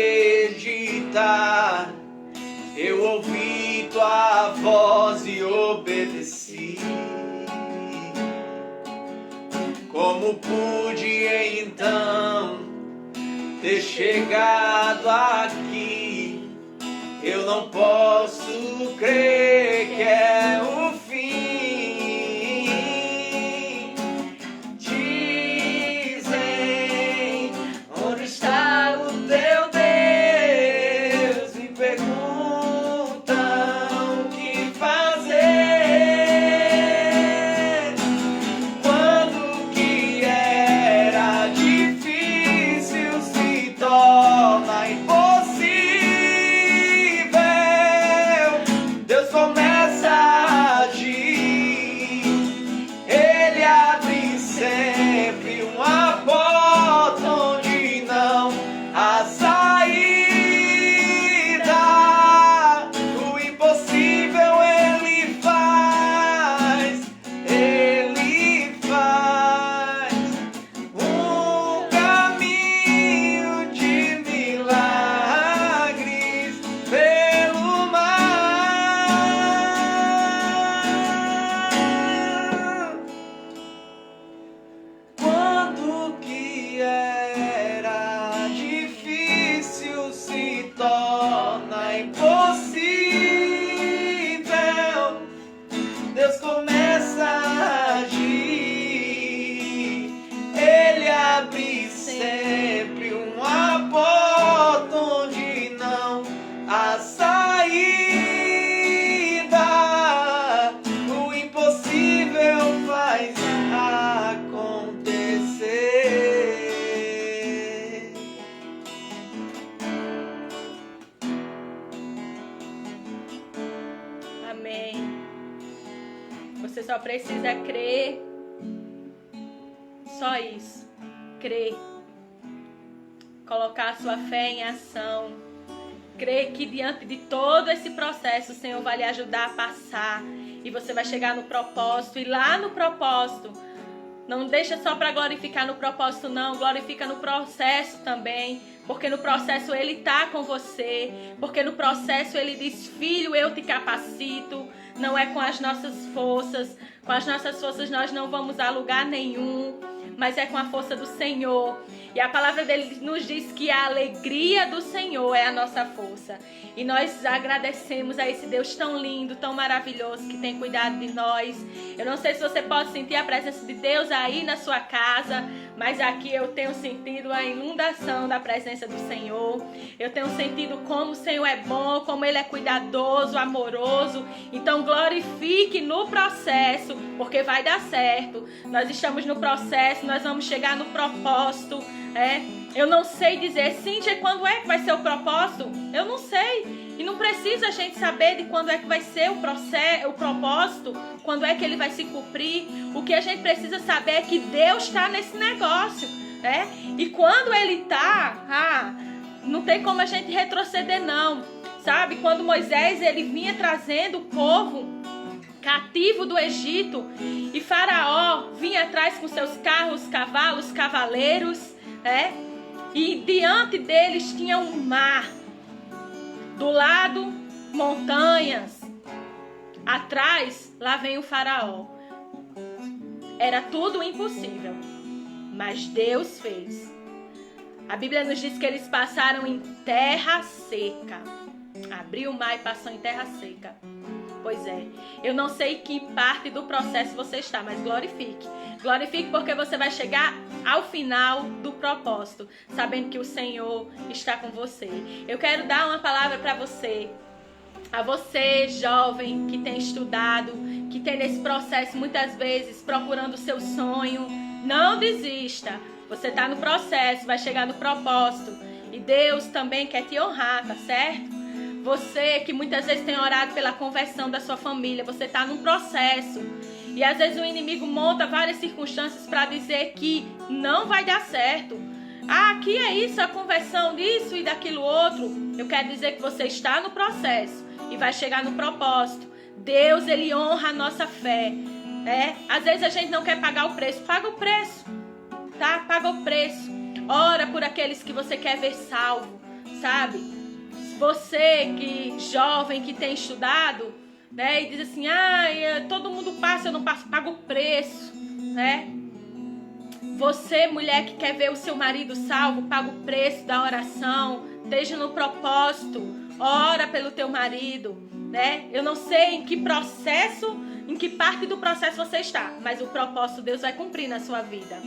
Eu ouvi tua voz e obedeci. Como pude então ter chegado aqui? Eu não posso crer que é o fim. Dizem, onde está o teu Deus? Me perguntam o que fazer. Quando o que era difícil se torna impossível, Deus começa a Deus começa a agir. Ele abre sempre uma porta onde não há saída. O impossível faz acontecer. Amém. Você só precisa crer. Só isso. Crer. Colocar a sua fé em ação. Crer que diante de todo esse processo o Senhor vai lhe ajudar a passar. E você vai chegar no propósito. E lá no propósito, não deixa só para glorificar no propósito não. Glorifica no processo também. Porque no processo Ele está com você. Porque no processo Ele diz: filho, eu te capacito. Não é com as nossas forças. Com as nossas forças nós não vamos a lugar nenhum. Mas é com a força do Senhor. E a palavra dele nos diz que a alegria do Senhor é a nossa força. E nós agradecemos a esse Deus tão lindo, tão maravilhoso, que tem cuidado de nós. Eu não sei se você pode sentir a presença de Deus aí na sua casa, mas aqui eu tenho sentido a inundação da presença do Senhor. Eu tenho sentido como o Senhor é bom, como Ele é cuidadoso, amoroso. Então glorifique no processo, porque vai dar certo. Nós estamos no processo, nós vamos chegar no propósito. Eu não sei dizer, Cíntia, quando é que vai ser o propósito? Eu não sei. E não precisa a gente saber de quando é que vai ser o propósito, quando é que ele vai se cumprir. O que a gente precisa saber é que Deus está nesse negócio, né? E quando Ele está, não tem como a gente retroceder não, sabe? Quando Moisés ele vinha trazendo o povo cativo do Egito e Faraó vinha atrás com seus carros, cavalos, cavaleiros, e diante deles tinha um mar, do lado montanhas, atrás lá vem o Faraó. Era tudo impossível, mas Deus fez. A Bíblia nos diz que eles passaram em terra seca. Abriu o mar e passou em terra seca. Pois é, eu não sei que parte do processo você está, mas glorifique. Glorifique porque você vai chegar ao final do propósito, sabendo que o Senhor está com você. Eu quero dar uma palavra para você. A você, jovem, que tem estudado, que tem nesse processo muitas vezes procurando o seu sonho. Não desista. Você está no processo, vai chegar no propósito. E Deus também quer te honrar, tá certo? Você que muitas vezes tem orado pela conversão da sua família, você está num processo. E às vezes o inimigo monta várias circunstâncias para dizer que não vai dar certo. Aqui é isso, a conversão disso e daquilo outro. Eu quero dizer que você está no processo e vai chegar no propósito. Deus, Ele honra a nossa fé. Às vezes a gente não quer pagar o preço. Paga o preço, tá? Paga o preço. Ora por aqueles que você quer ver salvo, sabe? Você que jovem que tem estudado, e diz assim, todo mundo passa, eu não passo, paga o preço, Você, mulher que quer ver o seu marido salvo, paga o preço da oração, esteja no propósito, ora pelo teu marido, Eu não sei em que processo, em que parte do processo você está, mas o propósito Deus vai cumprir na sua vida.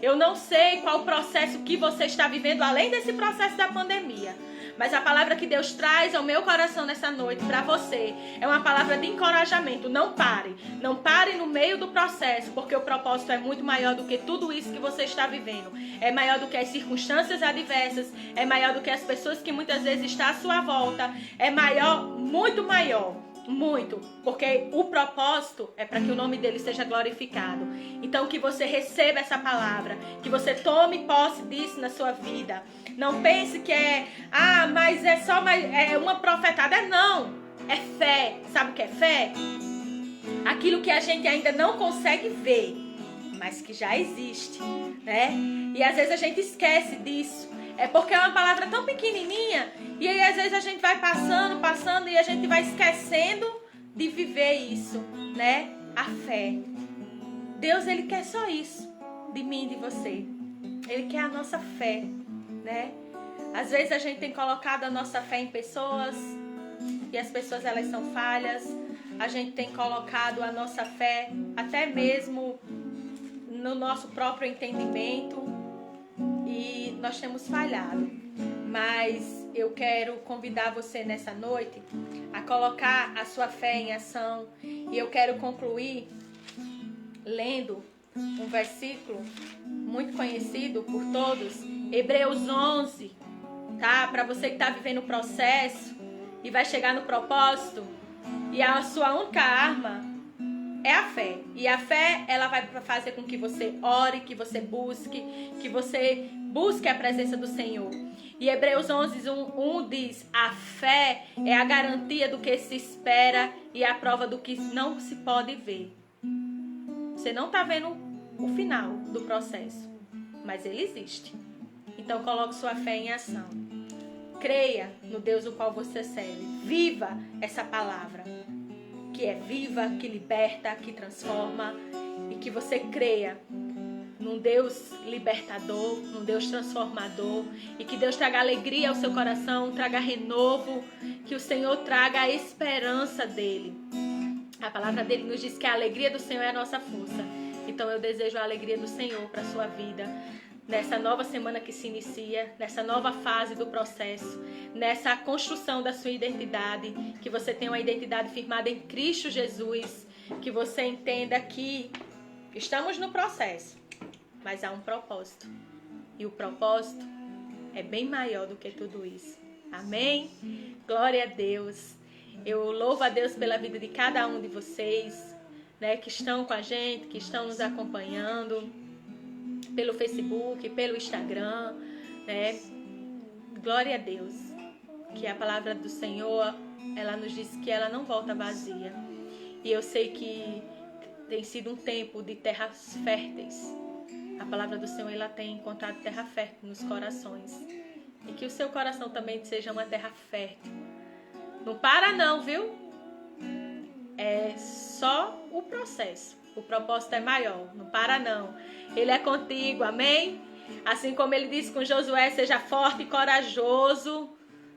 Eu não sei qual o processo que você está vivendo, além desse processo da pandemia. Mas a palavra que Deus traz ao meu coração nessa noite para você é uma palavra de encorajamento. Não pare. Não pare no meio do processo, porque o propósito é muito maior do que tudo isso que você está vivendo. É maior do que as circunstâncias adversas. É maior do que as pessoas que muitas vezes estão à sua volta. É maior, muito maior. Muito, porque o propósito é para que o nome dele seja glorificado. Então que você receba essa palavra, que você tome posse disso na sua vida. Não pense que mas é só uma profetada. Não, é fé. Sabe o que é fé? Aquilo que a gente ainda não consegue ver, mas que já existe, E às vezes a gente esquece disso. É porque é uma palavra tão pequenininha. E aí às vezes a gente vai passando e a gente vai esquecendo de viver isso, A fé. Deus, Ele quer só isso de mim e de você. Ele quer a nossa fé, Às vezes a gente tem colocado a nossa fé em pessoas e as pessoas elas são falhas. a gente tem colocado a nossa fé até mesmo no nosso próprio entendimento e nós temos falhado. Mas eu quero convidar você nessa noite a colocar a sua fé em ação. E eu quero concluir lendo um versículo muito conhecido por todos, Hebreus 11, tá? Para você que está vivendo o processo e vai chegar no propósito, e a sua única arma é a fé. E a fé, ela vai fazer com que você ore, que você busque a presença do Senhor. E Hebreus 11, 1 diz: a fé é a garantia do que se espera e a prova do que não se pode ver. Você não está vendo o final do processo, mas ele existe. Então coloque sua fé em ação. Creia no Deus o qual você serve. Viva essa palavra, que é viva, que liberta, que transforma. E que você creia num Deus libertador, num Deus transformador. E que Deus traga alegria ao seu coração, traga renovo. Que o Senhor traga a esperança dele. A palavra dele nos diz que a alegria do Senhor é a nossa força. Então eu desejo a alegria do Senhor para a sua vida. Nessa nova semana que se inicia, nessa nova fase do processo, nessa construção da sua identidade, que você tenha uma identidade firmada em Cristo Jesus, que você entenda que estamos no processo, mas há um propósito. E o propósito é bem maior do que tudo isso. Amém? Glória a Deus. Eu louvo a Deus pela vida de cada um de vocês, né, que estão com a gente, que estão nos acompanhando pelo Facebook, pelo Instagram, né? Glória a Deus. Que a palavra do Senhor, ela nos diz que ela não volta vazia. E eu sei que tem sido um tempo de terras férteis. A palavra do Senhor, ela tem encontrado terra fértil nos corações. E que o seu coração também seja uma terra fértil. Não para não, viu? É só o processo. O propósito é maior. Não para não. Ele é contigo, amém? Assim como ele disse com Josué, seja forte e corajoso,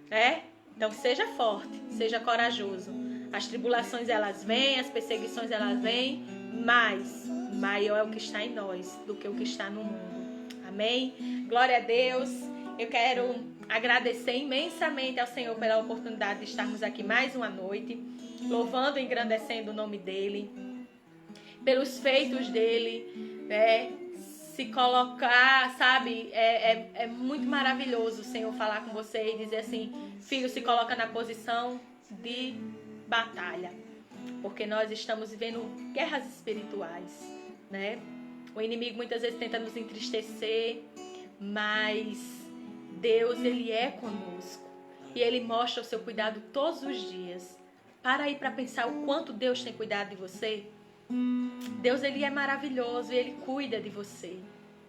né? Então seja forte, seja corajoso. As tribulações elas vêm, as perseguições elas vêm, mas maior é o que está em nós do que o que está no mundo. Amém? Glória a Deus. Eu quero agradecer imensamente ao Senhor pela oportunidade de estarmos aqui mais uma noite, louvando e engrandecendo o nome dEle, pelos feitos dEle, né? Se colocar, sabe, é muito maravilhoso o Senhor falar com você e dizer assim: filho, se coloca na posição de batalha, porque nós estamos vivendo guerras espirituais, né? O inimigo muitas vezes tenta nos entristecer, mas Deus, Ele é conosco e Ele mostra o seu cuidado todos os dias. Para aí para pensar o quanto Deus tem cuidado de você. Deus, Ele é maravilhoso e Ele cuida de você.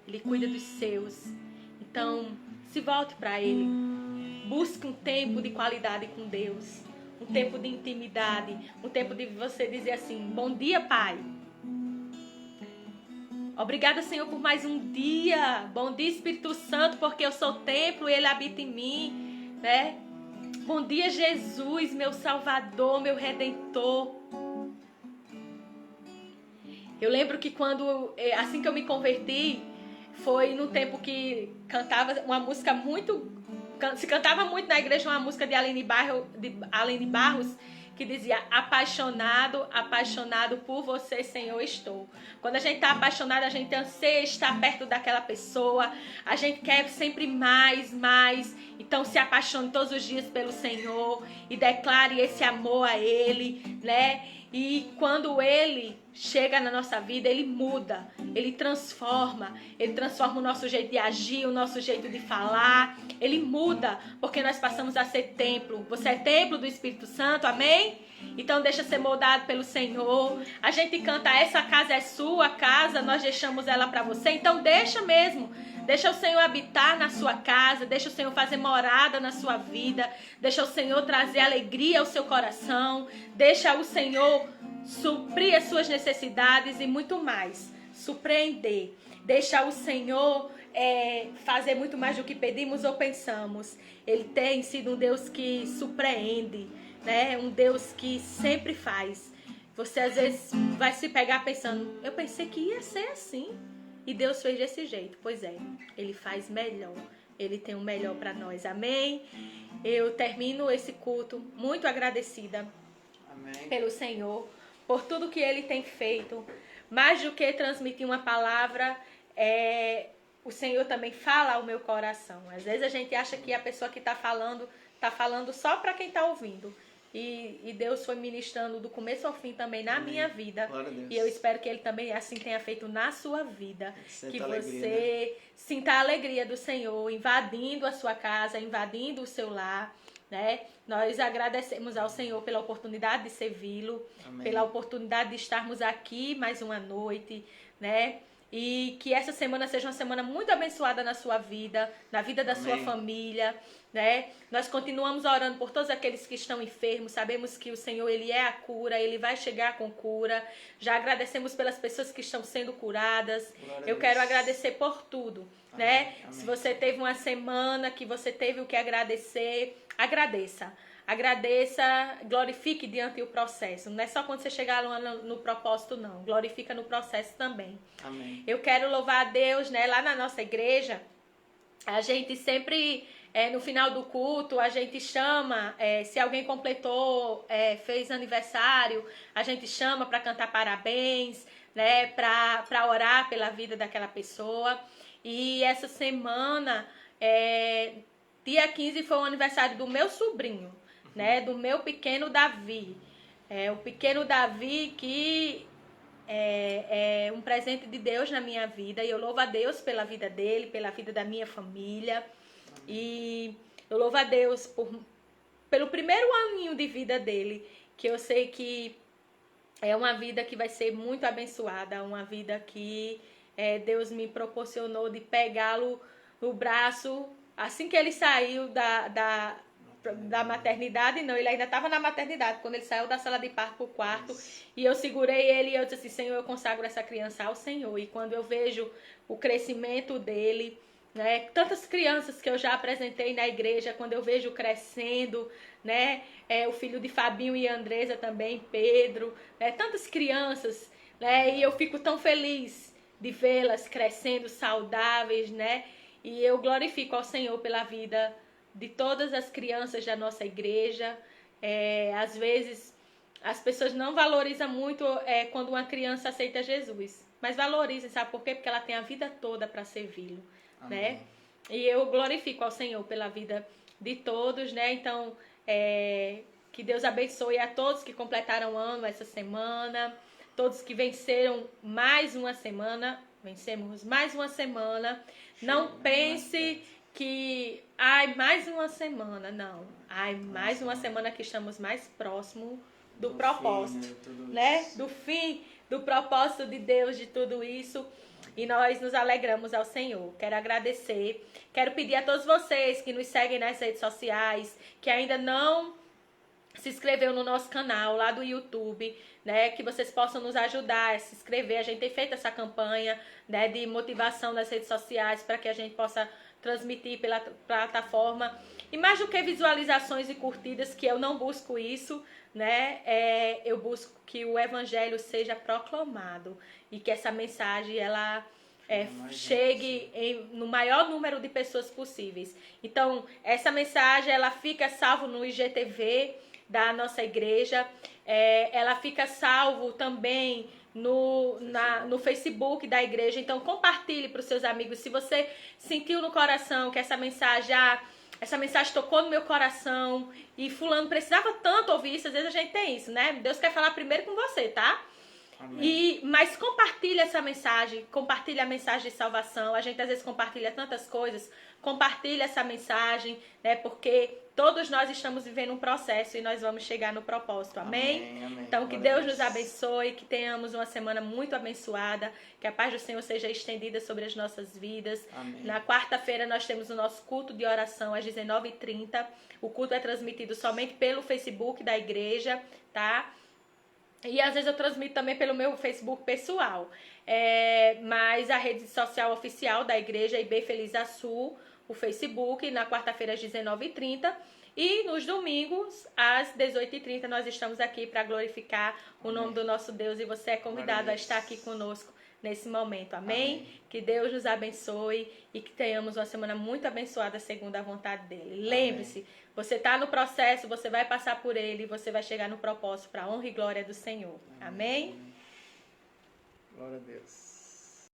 Ele cuida dos seus. Então, se volte para Ele. Busque um tempo de qualidade com Deus. Um tempo de intimidade. Um tempo de você dizer assim: bom dia, Pai. Obrigada, Senhor, por mais um dia. Bom dia, Espírito Santo, porque eu sou o templo e Ele habita em mim, né? Bom dia, Jesus, meu Salvador, meu Redentor. Eu lembro que assim que eu me converti, foi no tempo que cantava uma música se cantava muito na igreja uma música de Aline Barros, que dizia: apaixonado, apaixonado por você, Senhor, estou. Quando a gente está apaixonado, a gente anseia estar perto daquela pessoa, a gente quer sempre mais, mais. Então se apaixone todos os dias pelo Senhor e declare esse amor a Ele, né? E quando Ele chega na nossa vida, Ele muda, Ele transforma o nosso jeito de agir, o nosso jeito de falar. Ele muda, porque nós passamos a ser templo. Você é templo do Espírito Santo, amém? Então deixa ser moldado pelo Senhor. A gente canta: essa casa é sua casa, nós deixamos ela para você. Então deixa mesmo. Deixa o Senhor habitar na sua casa, deixa o Senhor fazer morada na sua vida, deixa o Senhor trazer alegria ao seu coração, deixa o Senhor suprir as suas necessidades e muito mais, surpreender. Deixa o Senhor fazer muito mais do que pedimos ou pensamos. Ele tem sido um Deus que surpreende, né? Um Deus que sempre faz. Você às vezes vai se pegar pensando, eu pensei que ia ser assim. E Deus fez desse jeito. Pois é, Ele faz melhor. Ele tem o melhor para nós. Amém? Eu termino esse culto muito agradecida. Amém. Pelo Senhor, por tudo que Ele tem feito. Mais do que transmitir uma palavra, o Senhor também fala ao meu coração. Às vezes a gente acha que a pessoa que está falando só para quem está ouvindo. E Deus foi ministrando do começo ao fim também na Amém. Minha vida. E eu espero que Ele também assim tenha feito na sua vida. Que você sinta a alegria do Senhor invadindo a sua casa, invadindo o seu lar. Né? Nós agradecemos ao Senhor pela oportunidade de servi-lo, pela oportunidade de estarmos aqui mais uma noite, né? E que essa semana seja uma semana muito abençoada na sua vida, na vida da sua família, né? Nós continuamos orando por todos aqueles que estão enfermos. Sabemos que o Senhor, Ele é a cura, Ele vai chegar com cura. Já agradecemos pelas pessoas que estão sendo curadas. Eu quero agradecer por tudo, né? Se você teve uma semana que você teve o que agradecer, agradeça. Agradeça, glorifique diante do processo. Não é só quando você chegar no propósito, não. Glorifica no processo também. Amém. Eu quero louvar a Deus, né? Lá na nossa igreja, a gente sempre, no final do culto, a gente chama, se alguém completou, fez aniversário, a gente chama para cantar parabéns, né? Para orar pela vida daquela pessoa. E essa semana, dia 15 foi o aniversário do meu sobrinho, né, do meu pequeno Davi. O pequeno Davi que é um presente de Deus na minha vida. E eu louvo a Deus pela vida dele, pela vida da minha família. E eu louvo a Deus pelo primeiro aninho de vida dele, que eu sei que é uma vida que vai ser muito abençoada, uma vida que Deus me proporcionou de pegá-lo no braço assim que ele saiu da maternidade. Não, ele ainda estava na maternidade quando ele saiu da sala de parto para o quarto. Isso. E eu segurei ele e eu disse assim: Senhor, eu consagro essa criança ao Senhor. E quando eu vejo o crescimento dele, né, tantas crianças que eu já apresentei na igreja, quando eu vejo crescendo, né, o filho de Fabinho e Andresa também, Pedro, né, tantas crianças, né, e eu fico tão feliz de vê-las crescendo saudáveis, né? E eu glorifico ao Senhor pela vida de todas as crianças da nossa igreja. Às vezes, as pessoas não valorizam muito quando uma criança aceita Jesus. Mas valorizem, sabe por quê? Porque ela tem a vida toda para servi-lo, né? E eu glorifico ao Senhor pela vida de todos, né? Então, que Deus abençoe a todos que completaram o ano essa semana. Todos que venceram mais uma semana. Vencemos mais uma semana. Não pense que, mais uma semana, não. Mais uma semana que estamos mais próximo do propósito, né? Do fim, do propósito de Deus, de tudo isso. E nós nos alegramos ao Senhor. Quero agradecer. Quero pedir a todos vocês que nos seguem nas redes sociais, que ainda não se inscreveu no nosso canal lá do YouTube, né, que vocês possam nos ajudar a se inscrever. A gente tem feito essa campanha, né, de motivação nas redes sociais para que a gente possa transmitir pela plataforma. E mais do que visualizações e curtidas, que eu não busco isso, né, eu busco que o evangelho seja proclamado e que essa mensagem ela chegue no maior número de pessoas possíveis. Então, essa mensagem ela fica salvo no IGTV da nossa igreja, ela fica salvo também no Facebook da igreja. Então compartilhe para os seus amigos. Se você sentiu no coração que essa mensagem tocou no meu coração e fulano precisava tanto ouvir isso, às vezes a gente tem isso, né? Deus quer falar primeiro com você, tá? Mas compartilhe essa mensagem, compartilhe a mensagem de salvação. A gente às vezes compartilha tantas coisas. Compartilhe essa mensagem, né? Porque todos nós estamos vivendo um processo e nós vamos chegar no propósito. Amém? Então que Deus nos abençoe, que tenhamos uma semana muito abençoada, que a paz do Senhor seja estendida sobre as nossas vidas. Amém. Na quarta-feira nós temos o nosso culto de oração às 19h30. O culto é transmitido somente pelo Facebook da igreja, tá? E às vezes eu transmito também pelo meu Facebook pessoal. Mas a rede social oficial da igreja é IB Feliz Açul, o Facebook, na quarta-feira às 19h30. E nos domingos, às 18h30, nós estamos aqui para glorificar o nome do nosso Deus. E você é convidado a estar aqui conosco nesse momento. Amém? Que Deus nos abençoe e que tenhamos uma semana muito abençoada segundo a vontade dele. Lembre-se, você está no processo, você vai passar por ele e você vai chegar no propósito para a honra e glória do Senhor. Amém? Glória a Deus.